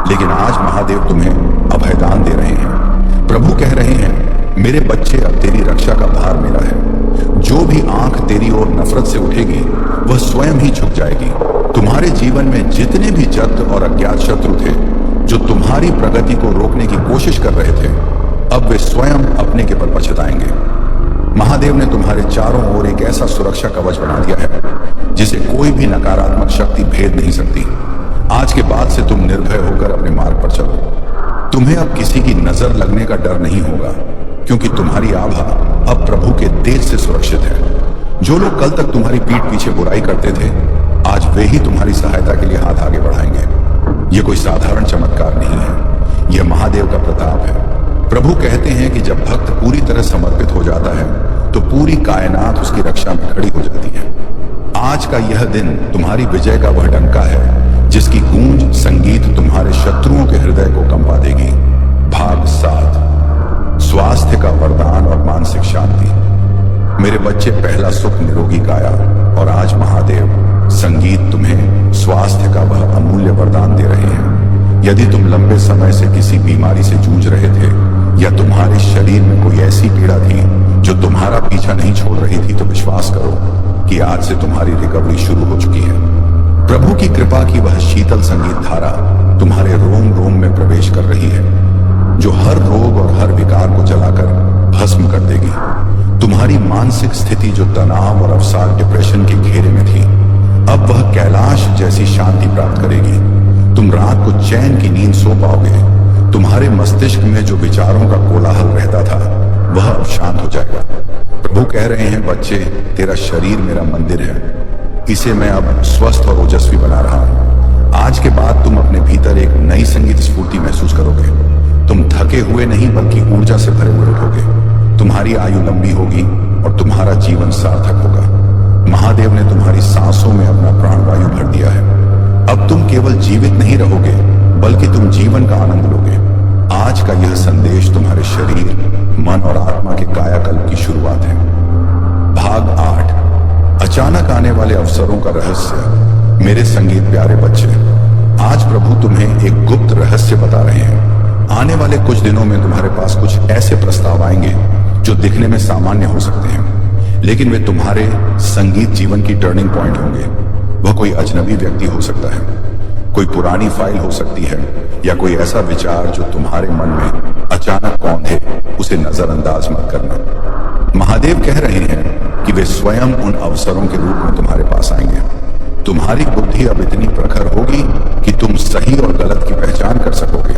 A: लेकिन आज महादेव तुम्हें अभयदान दे रहे हैं। प्रभु कह रहे हैं, मेरे बच्चे, अब तेरी रक्षा का भार मेरा है। जो भी आंख तेरी ओर नफरत से उठेगी वह स्वयं ही झुक जाएगी। तुम्हारे जीवन में जितने भी जद और अज्ञात शत्रु थे जो तुम्हारी प्रगति को रोकने की कोशिश कर रहे थे, अब वे स्वयं अपने के पर पछताएंगे। महादेव ने तुम्हारे चारों ओर एक ऐसा सुरक्षा कवच बना दिया है जिसे कोई भी नकारात्मक शक्ति भेद नहीं सकती। आज के बाद से तुम निर्भय होकर अपने मार्ग पर चलो। तुम्हें अब किसी की नजर लगने का डर नहीं होगा, क्योंकि तुम्हारी आभा अब प्रभु के तेज से सुरक्षित है। जो लोग कल तक तुम्हारी पीठ पीछे बुराई करते थे, आज वे ही तुम्हारी सहायता के लिए हाथ आगे बढ़ाएंगे। यह कोई साधारण चमत्कार नहीं है, यह महादेव का प्रताप है। प्रभु कहते हैं कि जब भक्त पूरी तरह समर्पित हो जाता है तो पूरी कायनात उसकी रक्षा में खड़ी हो जाती है। आज का यह दिन तुम्हारी विजय का वह डंका है जिसकी गूंज संगीत तुम्हारे शत्रुओं के हृदय को कंपा देगी। भाग 7, स्वास्थ्य का वरदान और मानसिक शांति। मेरे बच्चे, पहला सुख निरोगी काया, और आज महादेव संगीत तुम्हें स्वास्थ्य का वह अमूल्य वरदान दे रहे हैं। यदि तुम लंबे समय से किसी बीमारी से जूझ रहे थे या तुम्हारे शरीर में कोई ऐसी पीड़ा थी जो तुम्हारा पीछा नहीं छोड़ रही थी, तो विश्वास करो कि आज से तुम्हारी रिकवरी शुरू हो चुकी है। प्रभु की कृपा की वह शीतल संगीत धारा तुम्हारे रोम रोम में प्रवेश कर रही है, जो हर रोग और हर विकार को जलाकर भस्म कर देगी। तुम्हारी मानसिक स्थिति जो तनाव और अवसाद डिप्रेशन के घेरे में थी, अब वह कैलाश जैसी शांति प्राप्त करेगी। तुम रात को चैन की नींद सो पाओगे। तुम्हारे मस्तिष्क में जो विचारों का कोलाहल रहता था, वह अब शांत हो जाएगा। प्रभु कह रहे हैं, बच्चे, तेरा शरीर मेरा मंदिर है, इसे मैं अब स्वस्थ और ओजस्वी बना रहा हूं। आज के बाद तुम अपने भीतर एक नई संगीत स्फूर्ति महसूस करोगे। तुम थके हुए नहीं बल्कि ऊर्जा से भरे हुए उठोगे। तुम्हारी आयु लंबी होगी और तुम्हारा जीवन सार्थक होगा। महादेव ने तुम्हारी सांसों में अपना प्राणवायु भर दिया है। अब तुम केवल जीवित नहीं रहोगे, बल्कि तुम जीवन का आनंद लोगे। आज का यह संदेश तुम्हारे शरीर, मन और आत्मा के कायाकल्प की शुरुआत है। भाग 8, अचानक आने वाले अवसरों का रहस्य। मेरे संगीत प्यारे बच्चे, आज प्रभु तुम्हें एक गुप्त रहस्य बता रहे हैं। आने वाले कुछ दिनों में तुम्हारे पास कुछ ऐसे प्रस्ताव आएंगे जो दिखने में सामान्य हो सकते हैं, लेकिन वे तुम्हारे संगीत जीवन की टर्निंग पॉइंट होंगे। वह कोई अजनबी व्यक्ति हो सकता है, कोई पुरानी फाइल हो सकती है, या कोई ऐसा विचार जो तुम्हारे मन में अचानक कौंधे, उसे नजरअंदाज मत करना। महादेव कह रहे हैं कि वे स्वयं उन अवसरों के रूप में तुम्हारे पास आएंगे। तुम्हारी बुद्धि अब इतनी प्रखर होगी कि तुम सही और गलत की पहचान कर सकोगे।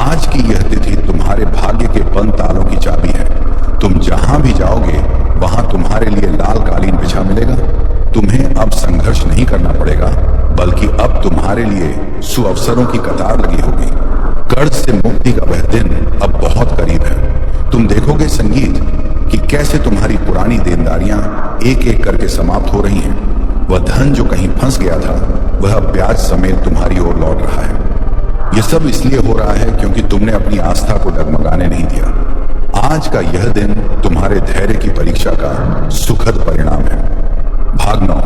A: आज की यह तिथि तुम्हारे भाग्य के बंद तालों की चाबी है। तुम जहां भी जाओगे वहां तुम्हारे लिए लाल कालीन बिछा मिलेगा। तुम्हें अब संघर्ष नहीं करना पड़ेगा, बल्कि अब तुम्हारे लिए सुअवसरों की कतार लगी होगी। कर्ज से मुक्ति का वह दिन अब बहुत करीब है। तुम देखोगे संगीत कि कैसे तुम्हारी पुरानी देनदारियां एक एक करके समाप्त हो रही हैं। वह धन जो कहीं फंस गया था, वह अब ब्याज समेत तुम्हारी ओर लौट रहा है। यह सब इसलिए हो रहा है क्योंकि तुमने अपनी आस्था को डगमगाने नहीं दिया। आज का यह दिन तुम्हारे धैर्य की परीक्षा का सुखद परिणाम है। भाग 9,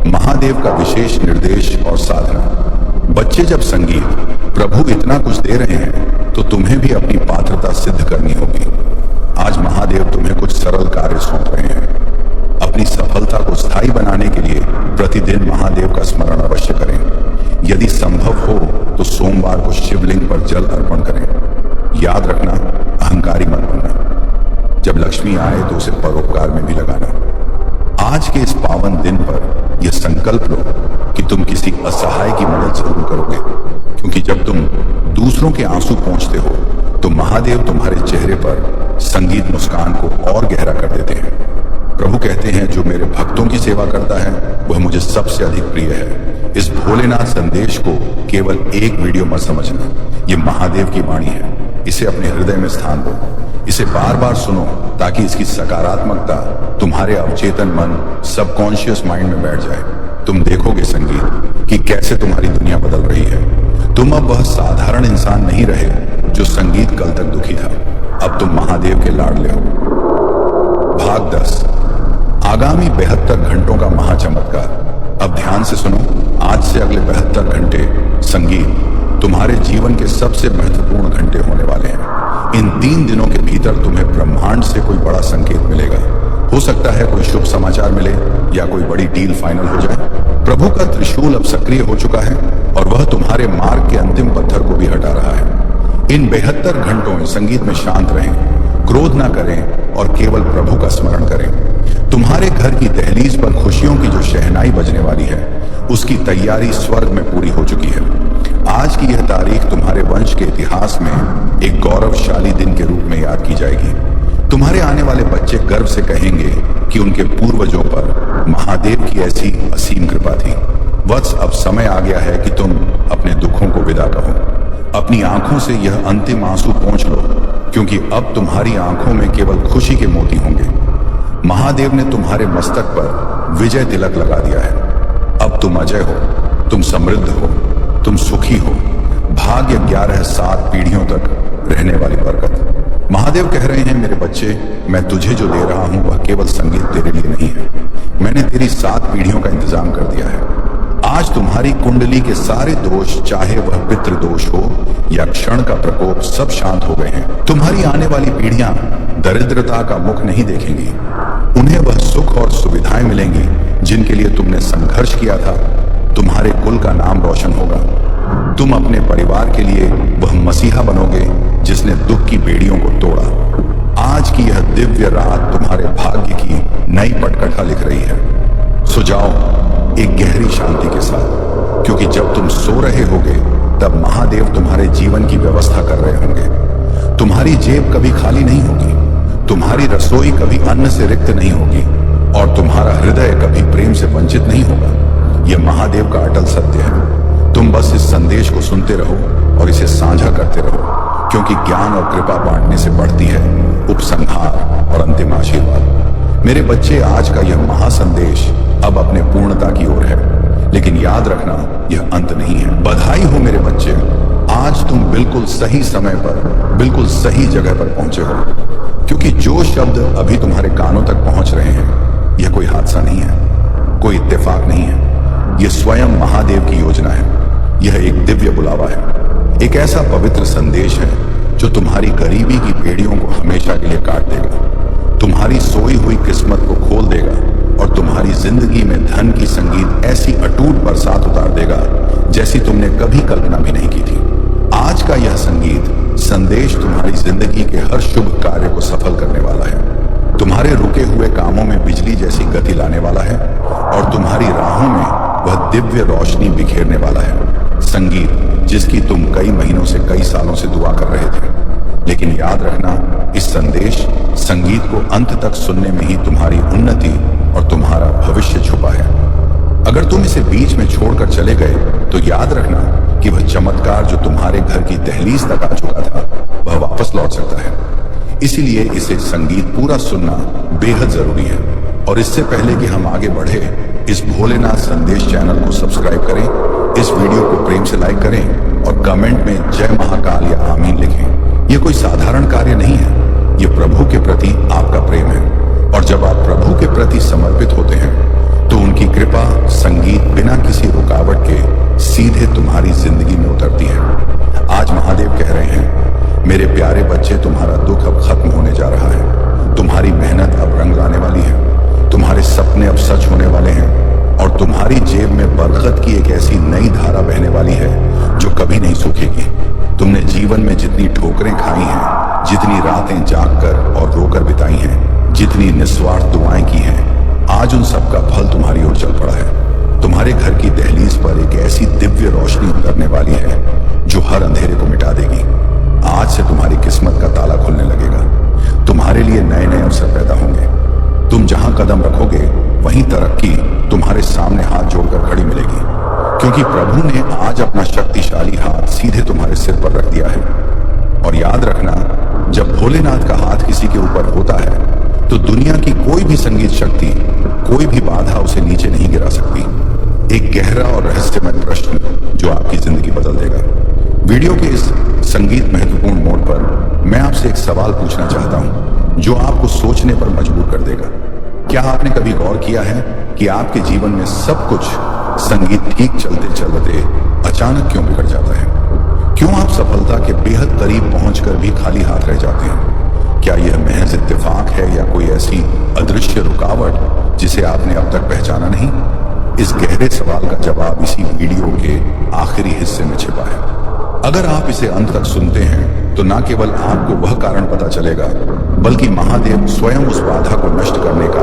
A: महादेव का विशेष निर्देश और साधना। बच्चे, जब संगीत प्रभु इतना कुछ दे रहे हैं तो तुम्हें भी अपनी पात्रता सिद्ध करनी होगी। आज महादेव तुम्हें कुछ सरल कार्य सौंप रहे हैं। अपनी सफलता को स्थायी बनाने के लिए प्रतिदिन महादेव का स्मरण अवश्य करें। यदि संभव हो तो सोमवार को शिवलिंग पर जल अर्पण करें। याद रखना, अहंकारी मत बनना। जब लक्ष्मी आए तो उसे परोपकार में भी लगाना। आज के इस पावन दिन पर यह संकल्प लो कि तुम किसी असहाय की मदद जरूर करोगे, क्योंकि जब तुम दूसरों के आंसू पोंछते हो तो महादेव तुम्हारे चेहरे पर संगीत मुस्कान को और गहरा कर देते हैं। प्रभु कहते हैं, जो मेरे भक्तों की सेवा करता है वह मुझे सबसे अधिक प्रिय है। इस भोलेनाथ संदेश को केवल एक वीडियो मत समझना, ये महादेव की वाणी है। इसे अपने हृदय में स्थान दो, इसे बार बार सुनो, ताकि इसकी सकारात्मकता तुम्हारे अवचेतन मन, सबकॉन्शियस माइंड में बैठ जाए। तुम देखोगे संगीत कि कैसे तुम्हारी दुनिया बदल रही है। तुम अब वह साधारण इंसान नहीं रहे जो संगीत कल तक दुखी था। अब तुम महादेव के लाडले हो। भाग 10, आगामी 72 घंटों का महाचमत्कार। अब ध्यान से सुनो। आज से अगले 72 घंटे संगीत तुम्हारे जीवन के सबसे महत्वपूर्ण घंटे होने वाले हैं। इन 3 दिनों के भीतर तुम्हें ब्रह्मांड से कोई बड़ा संकेत मिलेगा। हो सकता है कोई शुभ समाचार मिले या कोई बड़ी डील फाइनल हो जाए। प्रभु का त्रिशूल अब सक्रिय हो चुका है और वह तुम्हारे मार्ग के अंतिम पत्थर को भी हटा रहा है। इन 72 घंटों में संगीत में शांत रहें, क्रोध ना करें और केवल प्रभु का स्मरण करें। तुम्हारे घर की दहलीज पर खुशियों की जो शहनाई बजने वाली है, उसकी तैयारी स्वर्ग में पूरी हो चुकी है। आज की यह तारीख तुम्हारे वंश के इतिहास में एक गौरवशाली दिन के रूप में याद की जाएगी। तुम्हारे आने वाले बच्चे गर्व से कहेंगे कि उनके पूर्वजों पर महादेव की ऐसी असीम कृपा थी। वत्स, अब समय आ गया है कि तुम अपने दुखों को विदा कहो। अपनी आंखों से यह अंतिम आंसू पोंछ लो, क्योंकि अब तुम्हारी आंखों में केवल खुशी के मोती होंगे। महादेव ने तुम्हारे मस्तक पर विजय तिलक लगा दिया है। अब तुम अजय हो, तुम समृद्ध हो, तुम सुखी हो। भाग्य 11-7 पीढ़ियों तक रहने वाली बरकत। महादेव कह रहे हैं, मेरे बच्चे, मैं तुझे जो दे रहा हूं वह केवल संगीत तेरे लिए नहीं है, मैंने तेरी 7 पीढ़ियों का इंतजाम कर दिया है। आज तुम्हारी कुंडली के सारे दोष, चाहे वह पितृ दोष हो या क्षण का प्रकोप, सब शांत हो गए हैं। तुम्हारी आने वाली पीढ़ियां दरिद्रता का मुख नहीं देखेंगी। उन्हें वह सुख और सुविधाएं मिलेंगी जिनके लिए तुमने संघर्ष किया था। तुम्हारे कुल का नाम रोशन होगा। तुम अपने परिवार के लिए वह मसीहा बनोगे जिसने दुख की बेड़ियों को तोड़ा। आज की यह दिव्य रात तुम्हारे भाग्य की नई पटकथा लिख रही है। सो जाओ एक गहरी शांति के साथ, क्योंकि जब तुम सो रहे होगे तब महादेव तुम्हारे जीवन की व्यवस्था कर रहे होंगे। तुम्हारी जेब कभी खाली नहीं होगी, तुम्हारी रसोई कभी अन्न से रिक्त नहीं होगी और तुम्हारा हृदय कभी प्रेम से वंचित नहीं होगा। यह महादेव का अटल सत्य है। तुम बस इस संदेश को सुनते रहो और इसे साझा करते रहो, क्योंकि ज्ञान और कृपा बांटने से बढ़ती है उपसंहार और अंतिम आशीर्वाद। मेरे बच्चे, आज का यह महासंदेश अब अपने पूर्णता की ओर है, लेकिन याद रखना यह अंत नहीं है। बधाई हो मेरे बच्चे, आज तुम बिल्कुल सही समय पर बिल्कुल सही जगह पर पहुंचे हो, क्योंकि जो शब्द अभी तुम्हारे कानों तक पहुंच रहे हैं यह कोई हादसा नहीं है, कोई इत्तेफाक नहीं है। यह स्वयं महादेव की योजना है। यह एक दिव्य बुलावा है, एक ऐसा पवित्र संदेश है जो तुम्हारी गरीबी की बेड़ियों को हमेशा के लिए काट देगा, तुम्हारी सोई हुई किस्मत को खोल देगा और तुम्हारी जिंदगी में धन की संगीत ऐसी अटूट बरसात उतार देगा जैसी तुमने कभी कल्पना भी नहीं की थी। आज का यह संगीत संदेश तुम्हारी जिंदगी के हर शुभ कार्य को सफल करने वाला है, तुम्हारे रुके हुए कामों में बिजली जैसी गति लाने वाला है और तुम्हारी राहों में वह दिव्य रोशनी बिखेरने वाला है। संगीत जिसकी तुम कई महीनों से, कई सालों से दुआ कर रहे थे। लेकिन याद रखना, इस संदेश संगीत को अंत तक सुनने में ही तुम्हारी उन्नति और तुम्हारा भविष्य छुपा है। अगर तुम इसे बीच में छोड़कर चले गए तो याद रखना कि वह चमत्कार जो तुम्हारे घर की दहलीज तक आ चुका था वह वापस लौट सकता है। इसीलिए इसे संगीत पूरा सुनना बेहद जरूरी है। और इससे पहले कि हम आगे बढ़े, इस भोलेनाथ संदेश चैनल को सब्सक्राइब करें, इस वीडियो को प्रेम से लाइक करें और कमेंट में जय महाकाल या आमीन लिखें। यह कोई साधारण कार्य नहीं है, यह प्रभु के प्रति आपका प्रेम है। और जब आप प्रभु के प्रति समर्पित होते हैं तो उनकी कृपा संगीत बिना किसी रुकावट के सीधे तुम्हारी जिंदगी में उतरती है। आज महादेव कह रहे हैं, मेरे प्यारे बच्चे, तुम्हारा दुख अब खत्म होने जा रहा है, तुम्हारी मेहनत अब रंग लाने वाली है, तुम्हारे सपने अब सच होने वाले हैं और तुम्हारी जेब में बरकत की एक ऐसी नई धारा बहने वाली है जो कभी नहीं सूखेगी। तुमने जीवन में जितनी ठोकरें खाई हैं, जितनी रातें जागकर और रोकर बिताई हैं, जितनी निस्वार्थ दुआएं की हैं, आज उन सब का फल तुम्हारी ओर चल पड़ा है। तुम्हारे घर की दहलीज पर एक ऐसी दिव्य रोशनी उतरने वाली है जो हर अंधेरे को मिटा देगी। आज से तुम्हारी किस्मत का ताला खुलने लगेगा, तुम्हारे लिए नए नए अवसर पैदा होंगे। तुम जहां कदम रखोगे वहीं तरक्की तुम्हारे सामने हाथ जोड़कर खड़ी मिलेगी, क्योंकि प्रभु ने आज अपना शक्तिशाली हाथ सीधे तुम्हारे सिर पर रख दिया है। और याद रखना, जब भोलेनाथ का हाथ किसी के ऊपर होता है तो दुनिया की कोई भी संगीत शक्ति, कोई भी बाधा उसे नीचे नहीं गिरा सकती। एक गहरा और रहस्यमय प्रश्न जो आपकी जिंदगी बदल देगा। वीडियो के इस संगीत महत्वपूर्ण मोड़ पर मैं आपसे एक सवाल पूछना चाहता हूं जो आपको सोचने पर मजबूर कर देगा। क्या आपने कभी गौर किया है कि आपके जीवन में सब कुछ संगीत ठीक चलते चलते अचानक क्यों बिगड़ जाता है? क्यों आप सफलता के बेहद करीब पहुंचकर भी खाली हाथ रह जाते हैं? क्या यह महज इत्तेफाक है या कोई ऐसी अदृश्य रुकावट जिसे आपने अब तक पहचाना नहीं? इस गहरे सवाल का जवाब इसी वीडियो के आखिरी हिस्से में छिपा है। अगर आप इसे अंत तक सुनते हैं तो न केवल आपको वह कारण पता चलेगा, बल्कि महादेव स्वयं उस बाधा को नष्ट करने का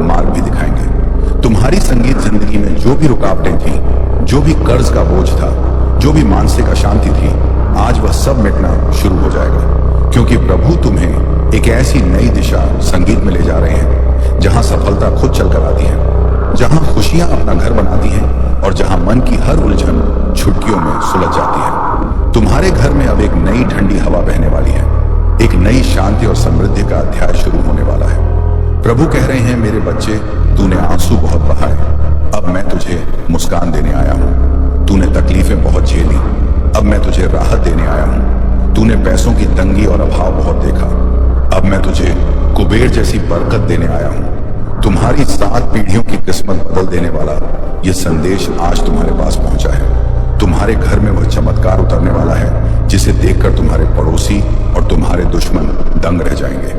A: मार्ग भी दिखाएंगे। तुम्हारी संगीत जिंदगी में जो भी रुकावटें थी, जो भी कर्ज का बोझ था, जो भी मानसिक अशांति थी, आज वह सब मिटना शुरू हो जाएगा, क्योंकि प्रभु तुम्हें एक ऐसी नई दिशा संगीत में ले जा रहे हैं जहां सफलता खुद चलकर आती है, जहां खुशियां अपना घर बनाती हैं और जहां मन की हर उलझन छुटकियों में सुलझ जाती है। तुम्हारे घर में अब एक नई ठंडी हवा बहने वाली है, एक नई शांति और समृद्धि का अध्याय शुरू होने वाला है। प्रभु कह रहे हैं, मेरे बच्चे, तूने आंसू बहुत बहाए, अब मैं तुझे मुस्कान देने आया हूं। तूने तकलीफें बहुत झेली, अब मैं तुझे राहत देने आया हूं। तूने पैसों की तंगी और अभाव बहुत देखा, अब मैं तुझे कुबेर जैसी बरकत देने आया हूं। तुम्हारी 7 पीढ़ियों की किस्मत बदल देने वाला यह संदेश आज तुम्हारे पास पहुंचा है। तुम्हारे घर में वह चमत्कार उतरने वाला है जिसे देखकर तुम्हारे पड़ोसी और तुम्हारे दुश्मन दंग रह जाएंगे।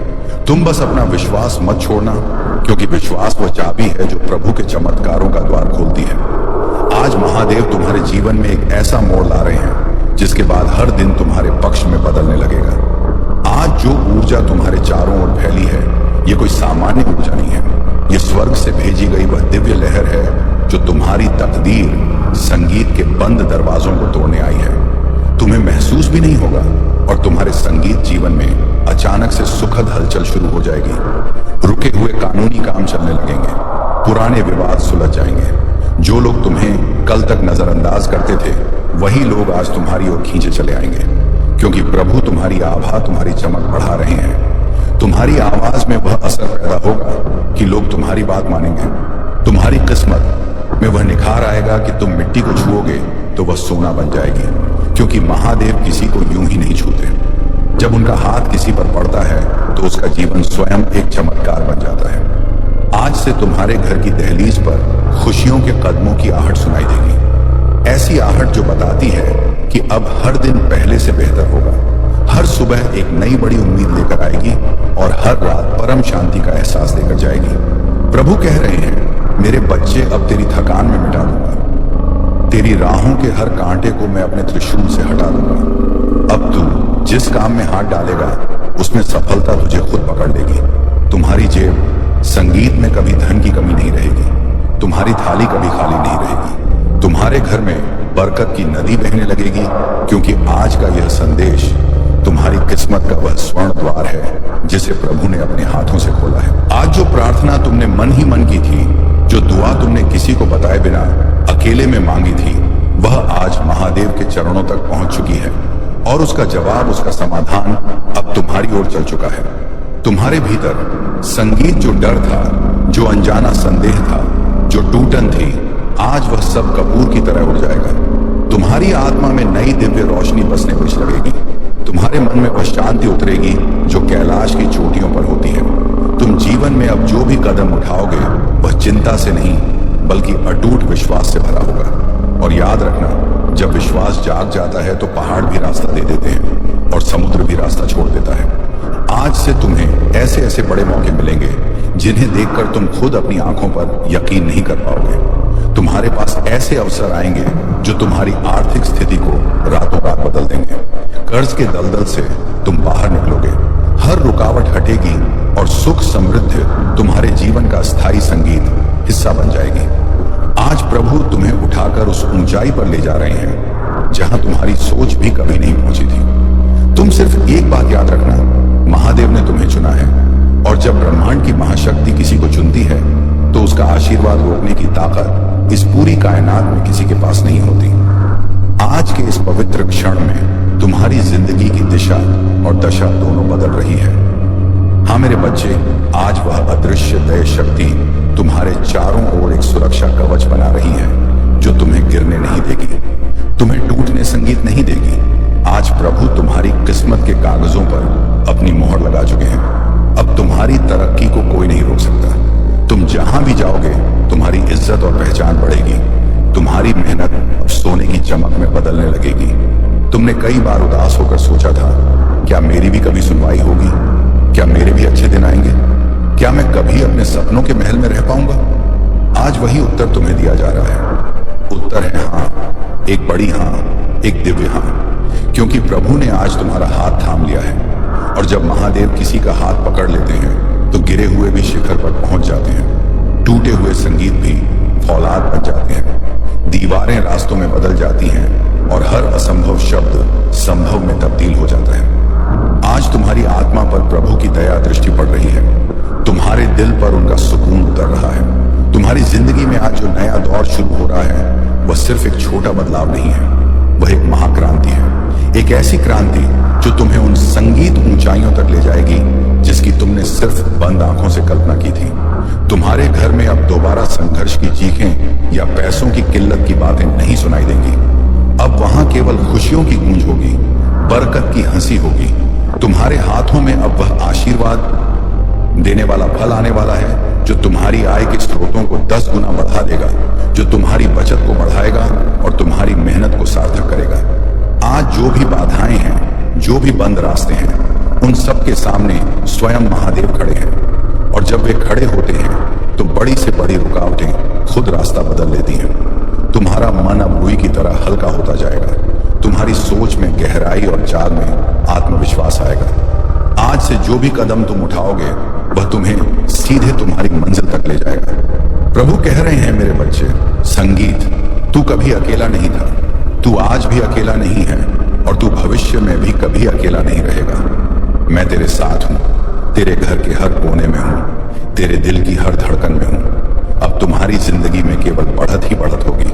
A: तुम बस अपना विश्वास मत छोड़ना, क्योंकि विश्वास वह चाबी है जो प्रभु के चमत्कारों का द्वार खोलती है। आज महादेव तुम्हारे जीवन में एक ऐसा मोड़ ला रहे हैं जिसके बाद हर दिन तुम्हारे पक्ष में बदलने लगेगा। आज जो ऊर्जा तुम्हारे चारों ओर फैली है, ये कोई सामान्य ऊर्जा नहीं है, ये स्वर्ग से भेजी गई वह दिव्य लहर है जो तुम्हारी तकदीर संगीत के बंद दरवाजों को तोड़ने आई है। तुम्हें महसूस भी नहीं होगा और तुम्हारे संगीत जीवन में अचानक से सुखद हलचल शुरू हो जाएगी। रुके हुए कानूनी काम चलने लगेंगे, पुराने विवाद सुलझ जाएंगे। जो लोग तुम्हें कल तक नजरअंदाज करते थे, वही लोग आज तुम्हारी ओर खींचे चले आएंगे, क्योंकि प्रभु तुम्हारी आभा, तुम्हारी चमक बढ़ा रहे हैं। तुम्हारी आवाज में वह असर पैदा होगा कि लोग तुम्हारी बात मानेंगे। तुम्हारी किस्मत में वह निखार आएगा कि तुम मिट्टी को छुओगे तो वह सोना बन जाएगी, क्योंकि महादेव किसी को यूं ही नहीं छूते। जब उनका हाथ किसी पर पड़ता है तो उसका जीवन स्वयं एक चमत्कार बन जाता है। आज से तुम्हारे घर की दहलीज पर खुशियों के कदमों की आहट सुनाई देगी, ऐसी आहट जो बताती है कि अब हर दिन पहले से बेहतर होगा। हर सुबह एक नई बड़ी उम्मीद लेकर आएगी और हर रात परम शांति का एहसास देकर जाएगी। प्रभु कह रहे हैं, मेरे बच्चे, अब तेरी थकान में मिटा दूंगा, तेरी राहों के हर कांटे को मैं अपने त्रिशूल से हटा दूंगा। अब तू जिस काम में हाथ डालेगा उसमें सफलता तुझे खुद पकड़ लेगी। तुम्हारी जेब संगीत में कभी धन की कमी नहीं रहेगी, तुम्हारी थाली कभी खाली नहीं रहेगी। तुम्हारे घर में बरकत की नदी बहने लगेगी, क्योंकि आज का यह संदेश तुम्हारी किस्मत का वह स्वर्ण द्वार है जिसे प्रभु ने अपने हाथों से खोला है। आज जो प्रार्थना तुमने मन ही मन की थी, जो दुआ तुमने किसी को बताए बिना अकेले में मांगी थी, वह आज महादेव के चरणों तक पहुंच चुकी है और उसका जवाब, उसका समाधान अब तुम्हारी ओर चल चुका है। तुम्हारे भीतर संगीत जो डर था, जो अनजाना संदेह था, जो टूटन थी, आज वह सब कपूर की तरह उड़ जाएगा। तुम्हारी आत्मा में नई दिव्य रोशनी बसने लगेगी। तुम्हारे मन में वह शांति उतरेगी जो कैलाश की चोटियों पर होती है। तुम जीवन में अब जो भी कदम उठाओगे वह चिंता से नहीं, बल्कि अटूट विश्वास से भरा होगा। और याद रखना, जब विश्वास जाग जाता है तो पहाड़ भी रास्ता दे देते हैं और समुद्र भी रास्ता छोड़ देता है। आज से तुम्हें ऐसे ऐसे बड़े मौके मिलेंगे जिन्हें देखकर तुम खुद अपनी आंखों पर यकीन नहीं कर पाओगे। तुम्हारे पास ऐसे अवसर आएंगे जो तुम्हारी आर्थिक स्थिति को रातों रात बदल देंगे। कर्ज के दलदल से तुम बाहर निकलोगे, हर रुकावट हटेगी और सुख समृद्धि तुम्हारे जीवन का स्थायी संगीत हिस्सा बन जाएगी। आज प्रभु तुम्हें उठाकर उस ऊंचाई पर ले जा रहे हैं जहां तुम्हारी सोच भी कभी नहीं पहुंची थी। तुम सिर्फ एक बात याद रखना, महादेव ने तुम्हें चुना है, और जब ब्रह्मांड की महाशक्ति किसी को चुनती है तो उसका आशीर्वाद रोकने की ताकत इस पूरी कायनात में किसी के पास नहीं होती। आज के इस पवित्र क्षण में तुम्हारी जिंदगी की दिशा और दशा दोनों बदल रही है। हाँ मेरे बच्चे, आज वह अदृश्य दया शक्ति तुम्हारे चारों ओर एक सुरक्षा कवच बना रही है जो तुम्हें गिरने नहीं देगी, तुम्हें टूटने संगीत नहीं देगी। आज प्रभु तुम्हारी किस्मत के कागजों पर अपनी मोहर लगा चुके हैं। अब तुम्हारी तरक्की को कोई नहीं रोक सकता। तुम जहां भी जाओगे तुम्हारी इज्जत और पहचान बढ़ेगी। तुम्हारी मेहनत अब सोने की चमक में बदलने लगेगी। तुमने कई बार उदास होकर सोचा था, क्या मेरी भी कभी सुनवाई होगी? क्या मेरे भी अच्छे दिन आएंगे? क्या मैं कभी अपने सपनों के महल में रह पाऊंगा? आज वही उत्तर तुम्हें दिया जा रहा है। उत्तर है हाँ, एक बड़ी हाँ, एक दिव्य हाँ। क्योंकि प्रभु ने आज तुम्हारा हाथ थाम लिया है। और जब महादेव किसी का हाथ पकड़ लेते हैं तो गिरे हुए भी शिखर पर पहुंच जाते हैं, टूटे हुए संगीत भी फौलाद बन जाते हैं, दीवारें रास्तों में बदल जाती हैं और हर असंभव शब्द संभव में तब्दील हो जाता है। आज तुम्हारी आत्मा पर प्रभु की दया दृष्टि पड़ रही है, तुम्हारे दिल पर उनका सुकून उतर रहा है। तुम्हारी जिंदगी में आज जो नया दौर शुरू हो रहा है वह सिर्फ एक छोटा बदलाव नहीं है, वह एक महाक्रांति है। एक ऐसी क्रांति जो तुम्हें उन संगीत ऊंचाइयों तक ले जाएगी जिसकी तुमने सिर्फ बंद आंखों से कल्पना की थी। तुम्हारे घर में अब दोबारा संघर्ष की चीखें या पैसों की किल्लत की बातें नहीं सुनाई देंगी। अब वहां केवल खुशियों की गूंज होगी, बरकत की हंसी होगी। तुम्हारे हाथों में अब वह आशीर्वाद देने वाला फल आने वाला है जो तुम्हारी आय के स्रोतों को 10 गुना बढ़ा देगा, जो तुम्हारी बचत को बढ़ाएगा और तुम्हारी मेहनत को सार्थक करेगा। आज जो भी बाधाएं हैं, जो भी बंद रास्ते हैं, उन सब के सामने स्वयं महादेव खड़े हैं। और जब वे खड़े होते हैं तो बड़ी से बड़ी रुकावटें खुद रास्ता बदल लेती हैं। तुम्हारा मन अब रुई की तरह हल्का होता जाएगा, तुम्हारी सोच में गहराई और चाल में आत्मविश्वास आएगा। आज से जो भी कदम तुम उठाओगे वह तुम्हें सीधे तुम्हारी मंजिल तक ले जाएगा। प्रभु कह रहे हैं, मेरे बच्चे, संगीत, तू कभी अकेला नहीं था, तू आज भी अकेला नहीं है और तू भविष्य में भी कभी अकेला नहीं रहेगा। मैं तेरे साथ हूं, तेरे घर के हर कोने में हूं, तेरे दिल की हर धड़कन में हूं। अब तुम्हारी जिंदगी में केवल बढ़त ही बढ़त होगी,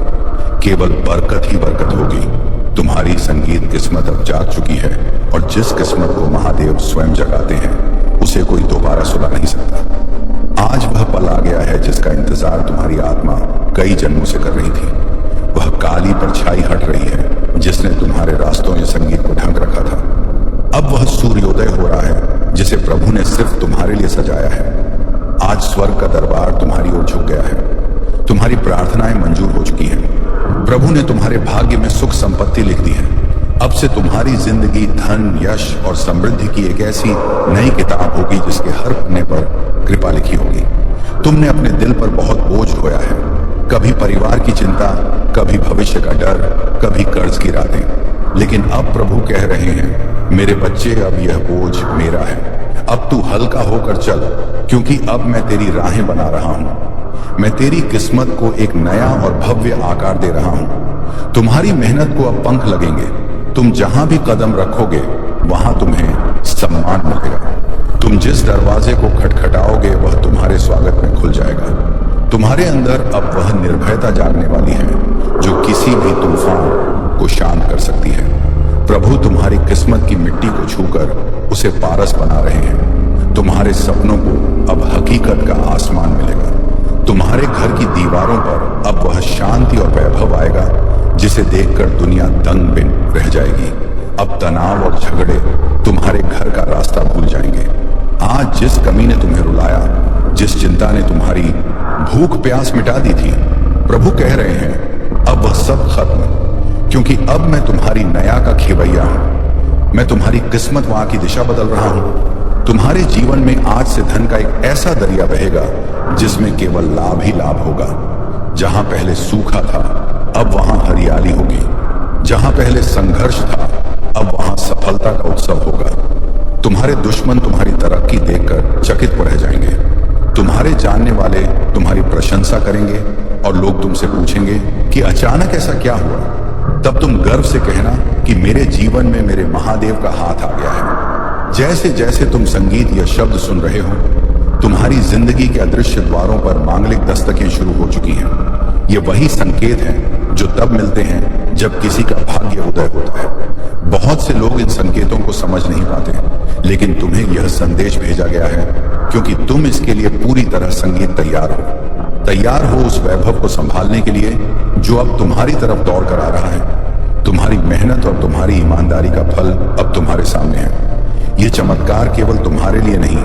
A: केवल बरकत ही बरकत होगी। तुम्हारी संगीत किस्मत अब जाग चुकी है और जिस किस्मत को महादेव स्वयं जगाते हैं उसे कोई दोबारा सुला नहीं सकता। आज वह पल आ गया है जिसका इंतजार तुम्हारी आत्मा कई जन्मों से कर रही थी। वह काली परछाई हट रही है जिसने तुम्हारे रास्तों या संगीत को ढक रखा था। अब वह सूर्योदय हो रहा है जिसे प्रभु ने सिर्फ तुम्हारे लिए सजाया है। आज स्वर्ग का दरबार तुम्हारी ओर झुक गया है, तुम्हारी प्रार्थनाएं मंजूर हो चुकी हैं। प्रभु ने तुम्हारे भाग्य में सुख संपत्ति लिख दी है। अब से तुम्हारी जिंदगी धन, यश और समृद्धि की एक ऐसी नई किताब होगी जिसके हर पन्ने पर कृपा लिखी होगी। तुमने अपने दिल पर बहुत बोझ ढोया है, कभी परिवार की चिंता, कभी भविष्य का डर, कभी कर्ज की रातें। लेकिन अब प्रभु कह रहे हैं, मेरे बच्चे, अब यह बोझ मेरा है। अब तू हल्का होकर चल, क्योंकि अब मैं तेरी राहें बना रहा हूं। मैं तेरी किस्मत को एक नया और भव्य आकार दे रहा हूं। तुम्हारी मेहनत को अब पंख लगेंगे। तुम जहां भी कदम रखोगे वहां तुम्हें सम्मान मिलेगा। तुम जिस दरवाजे को खटखटाओगे वह तुम्हारे स्वागत में खुल जाएगा। तुम्हारे अंदर अब वह निर्भयता जागने वाली है जो किसी भी तूफान को शांत कर सकती है। प्रभु तुम्हारी किस्मत की मिट्टी को छूकर उसे पारस बना रहे हैं। तुम्हारे सपनों को अब हकीकत का आसमान मिलेगा। तुम्हारे घर की दीवारों पर अब वह शांति और वैभव आएगा जिसे देखकर दुनिया दंग बिन रह जाएगी। अब तनाव और झगड़े तुम्हारे घर का रास्ता भूल जाएंगे। आज जिस कमी ने तुम्हें रुलाया, जिस चिंता ने तुम्हारी भूख प्यास मिटा दी थी, प्रभु कह रहे हैं अब वह सब खत्म, क्योंकि अब मैं तुम्हारी नया का खेवैया हूं। मैं तुम्हारी किस्मत वहां की दिशा बदल रहा हूं। तुम्हारे जीवन में आज से धन का एक ऐसा दरिया बहेगा जिसमें केवल लाभ ही लाभ होगा। जहां पहले सूखा था अब वहां हरियाली होगी, जहां पहले संघर्ष था अब वहां सफलता का उत्सव होगा। तुम्हारे दुश्मन तुम्हारी तरक्की देखकर चकित रह जाएंगे। तुम्हारे जानने वाले तुम्हारी प्रशंसा करेंगे और लोग तुमसे पूछेंगे कि अचानक ऐसा क्या हुआ। तब तुम गर्व से कहना कि मेरे जीवन में मेरे महादेव का हाथ आ गया है। जैसे जैसे तुम संगीत या शब्द सुन रहे हो, तुम्हारी जिंदगी के अदृश्य द्वारों पर मांगलिक दस्तकें शुरू हो चुकी हैं। ये वही संकेत हैं जो तब मिलते हैं जब किसी का भाग्य उदय होता है। बहुत से लोग इन संकेतों को समझ नहीं पाते, लेकिन तुम्हें यह संदेश भेजा गया है क्योंकि तुम इसके लिए पूरी तरह संगीत तैयार हो उस वैभव को संभालने के लिए जो अब तुम्हारी तरफ दौड़ कर आ रहा है। तुम्हारी मेहनत और तुम्हारी ईमानदारी का फल अब तुम्हारे सामने है। यह चमत्कार केवल तुम्हारे लिए नहीं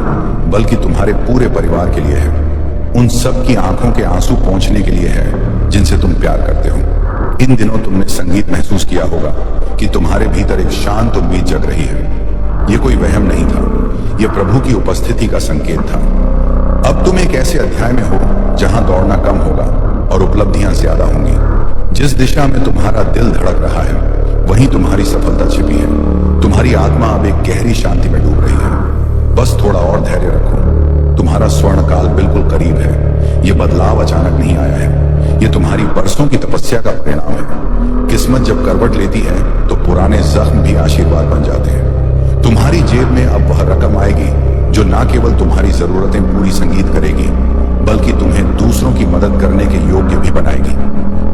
A: बल्कि तुम्हारे पूरे परिवार के लिए है। उन सब की आंखों के आंसू पहुंचने के लिए है जिनसे तुम प्यार करते हो। इन दिनों तुमने संगीत महसूस किया होगा कि तुम्हारे भीतर एक शांत उम्मीद जग रही है। यह कोई वहम नहीं था, यह प्रभु की उपस्थिति का संकेत था। अब तुम एक ऐसे अध्याय में हो जहां दौड़ना कम होगा और उपलब्धियां ज्यादा होंगी। जिस दिशा में तुम्हारा दिल धड़क रहा है वहीं तुम्हारी सफलता छिपी है। तुम्हारी आत्मा अब एक गहरी शांति में डूब रही है। बस थोड़ा और धैर्य रखो। तुम्हारा स्वर्ण काल बिल्कुल करीब है। यह बदलाव अचानक नहीं आया है, यह तुम्हारी बरसों की तपस्या का परिणाम है। किस्मत जब करवट लेती है तो पुराने जख्म भी आशीर्वाद बन जाते हैं। तुम्हारी जेब में अब वह रकम आएगी जो न केवल तुम्हारी जरूरतें पूरी संगीत करेगी, बल्कि तुम्हें दूसरों की मदद करने के योग्य भी बनाएगी।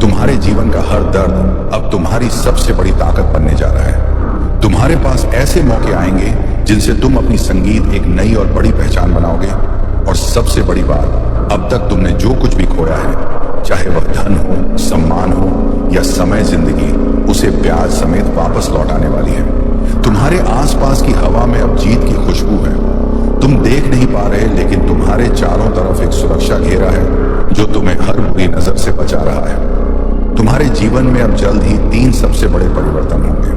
A: तुम्हारे जीवन का हर दर्द अब तुम्हारी सबसे बड़ी ताकत बनने जा रहा है। तुम्हारे पास ऐसे मौके आएंगे जिनसे तुम अपनी संगीत एक नई और बड़ी पहचान बनाओगे। और सबसे बड़ी बात, अब तक तुमने जो कुछ भी खोया है, चाहे वह धन हो, सम्मान हो या समय, जिंदगी उसे ब्याज समेत वापस लौटाने वाली है। तुम्हारे आसपास की हवा में अब जीत की खुशबू है। तुम देख नहीं पा रहे, लेकिन तुम्हारे चारों तरफ एक सुरक्षा घेरा है जो तुम्हें हर बुरी नजर से बचा रहा है। तुम्हारे जीवन में अब जल्द ही 3 सबसे बड़े परिवर्तन होंगे।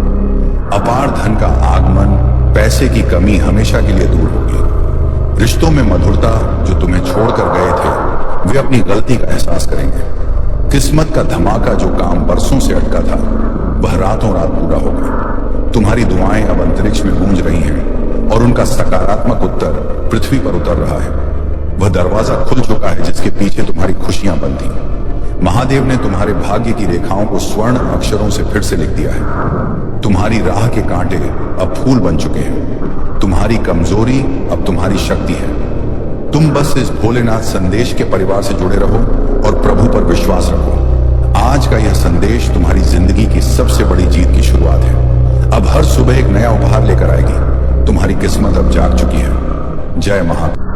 A: अपार धन का आगमन, पैसे की कमी हमेशा के लिए दूर होगी। रिश्तों में मधुरता जो तुम्हें छोड़कर गए थे, वे अपनी गलती का एहसास करेंगे। किस्मत का धमाका जो काम बरसों से अटका था, वह रातों रात पूरा होगा। तुम्हारी दुआएं अब अंतरिक्ष में गूंज रही हैं और उनका सकारात्मक उत्तर पृथ्वी पर उतर रहा है। वह दरवाजा खुल चुका है जिसके पीछे तुम्हारी खुशियां बंद थीं। महादेव ने तुम्हारे भाग्य की रेखाओं को स्वर्ण अक्षरों से फिर से लिख दिया है। तुम्हारी राह के कांटे अब फूल बन चुके हैं। तुम्हारी कमजोरी अब तुम्हारी शक्ति है। तुम बस इस भोलेनाथ संदेश के परिवार से जुड़े रहो और प्रभु पर विश्वास रखो। आज का यह संदेश तुम्हारी जिंदगी की सबसे बड़ी जीत की शुरुआत है। अब हर सुबह एक नया उपहार लेकर आएगी। तुम्हारी किस्मत अब जाग चुकी है। जय महादेव।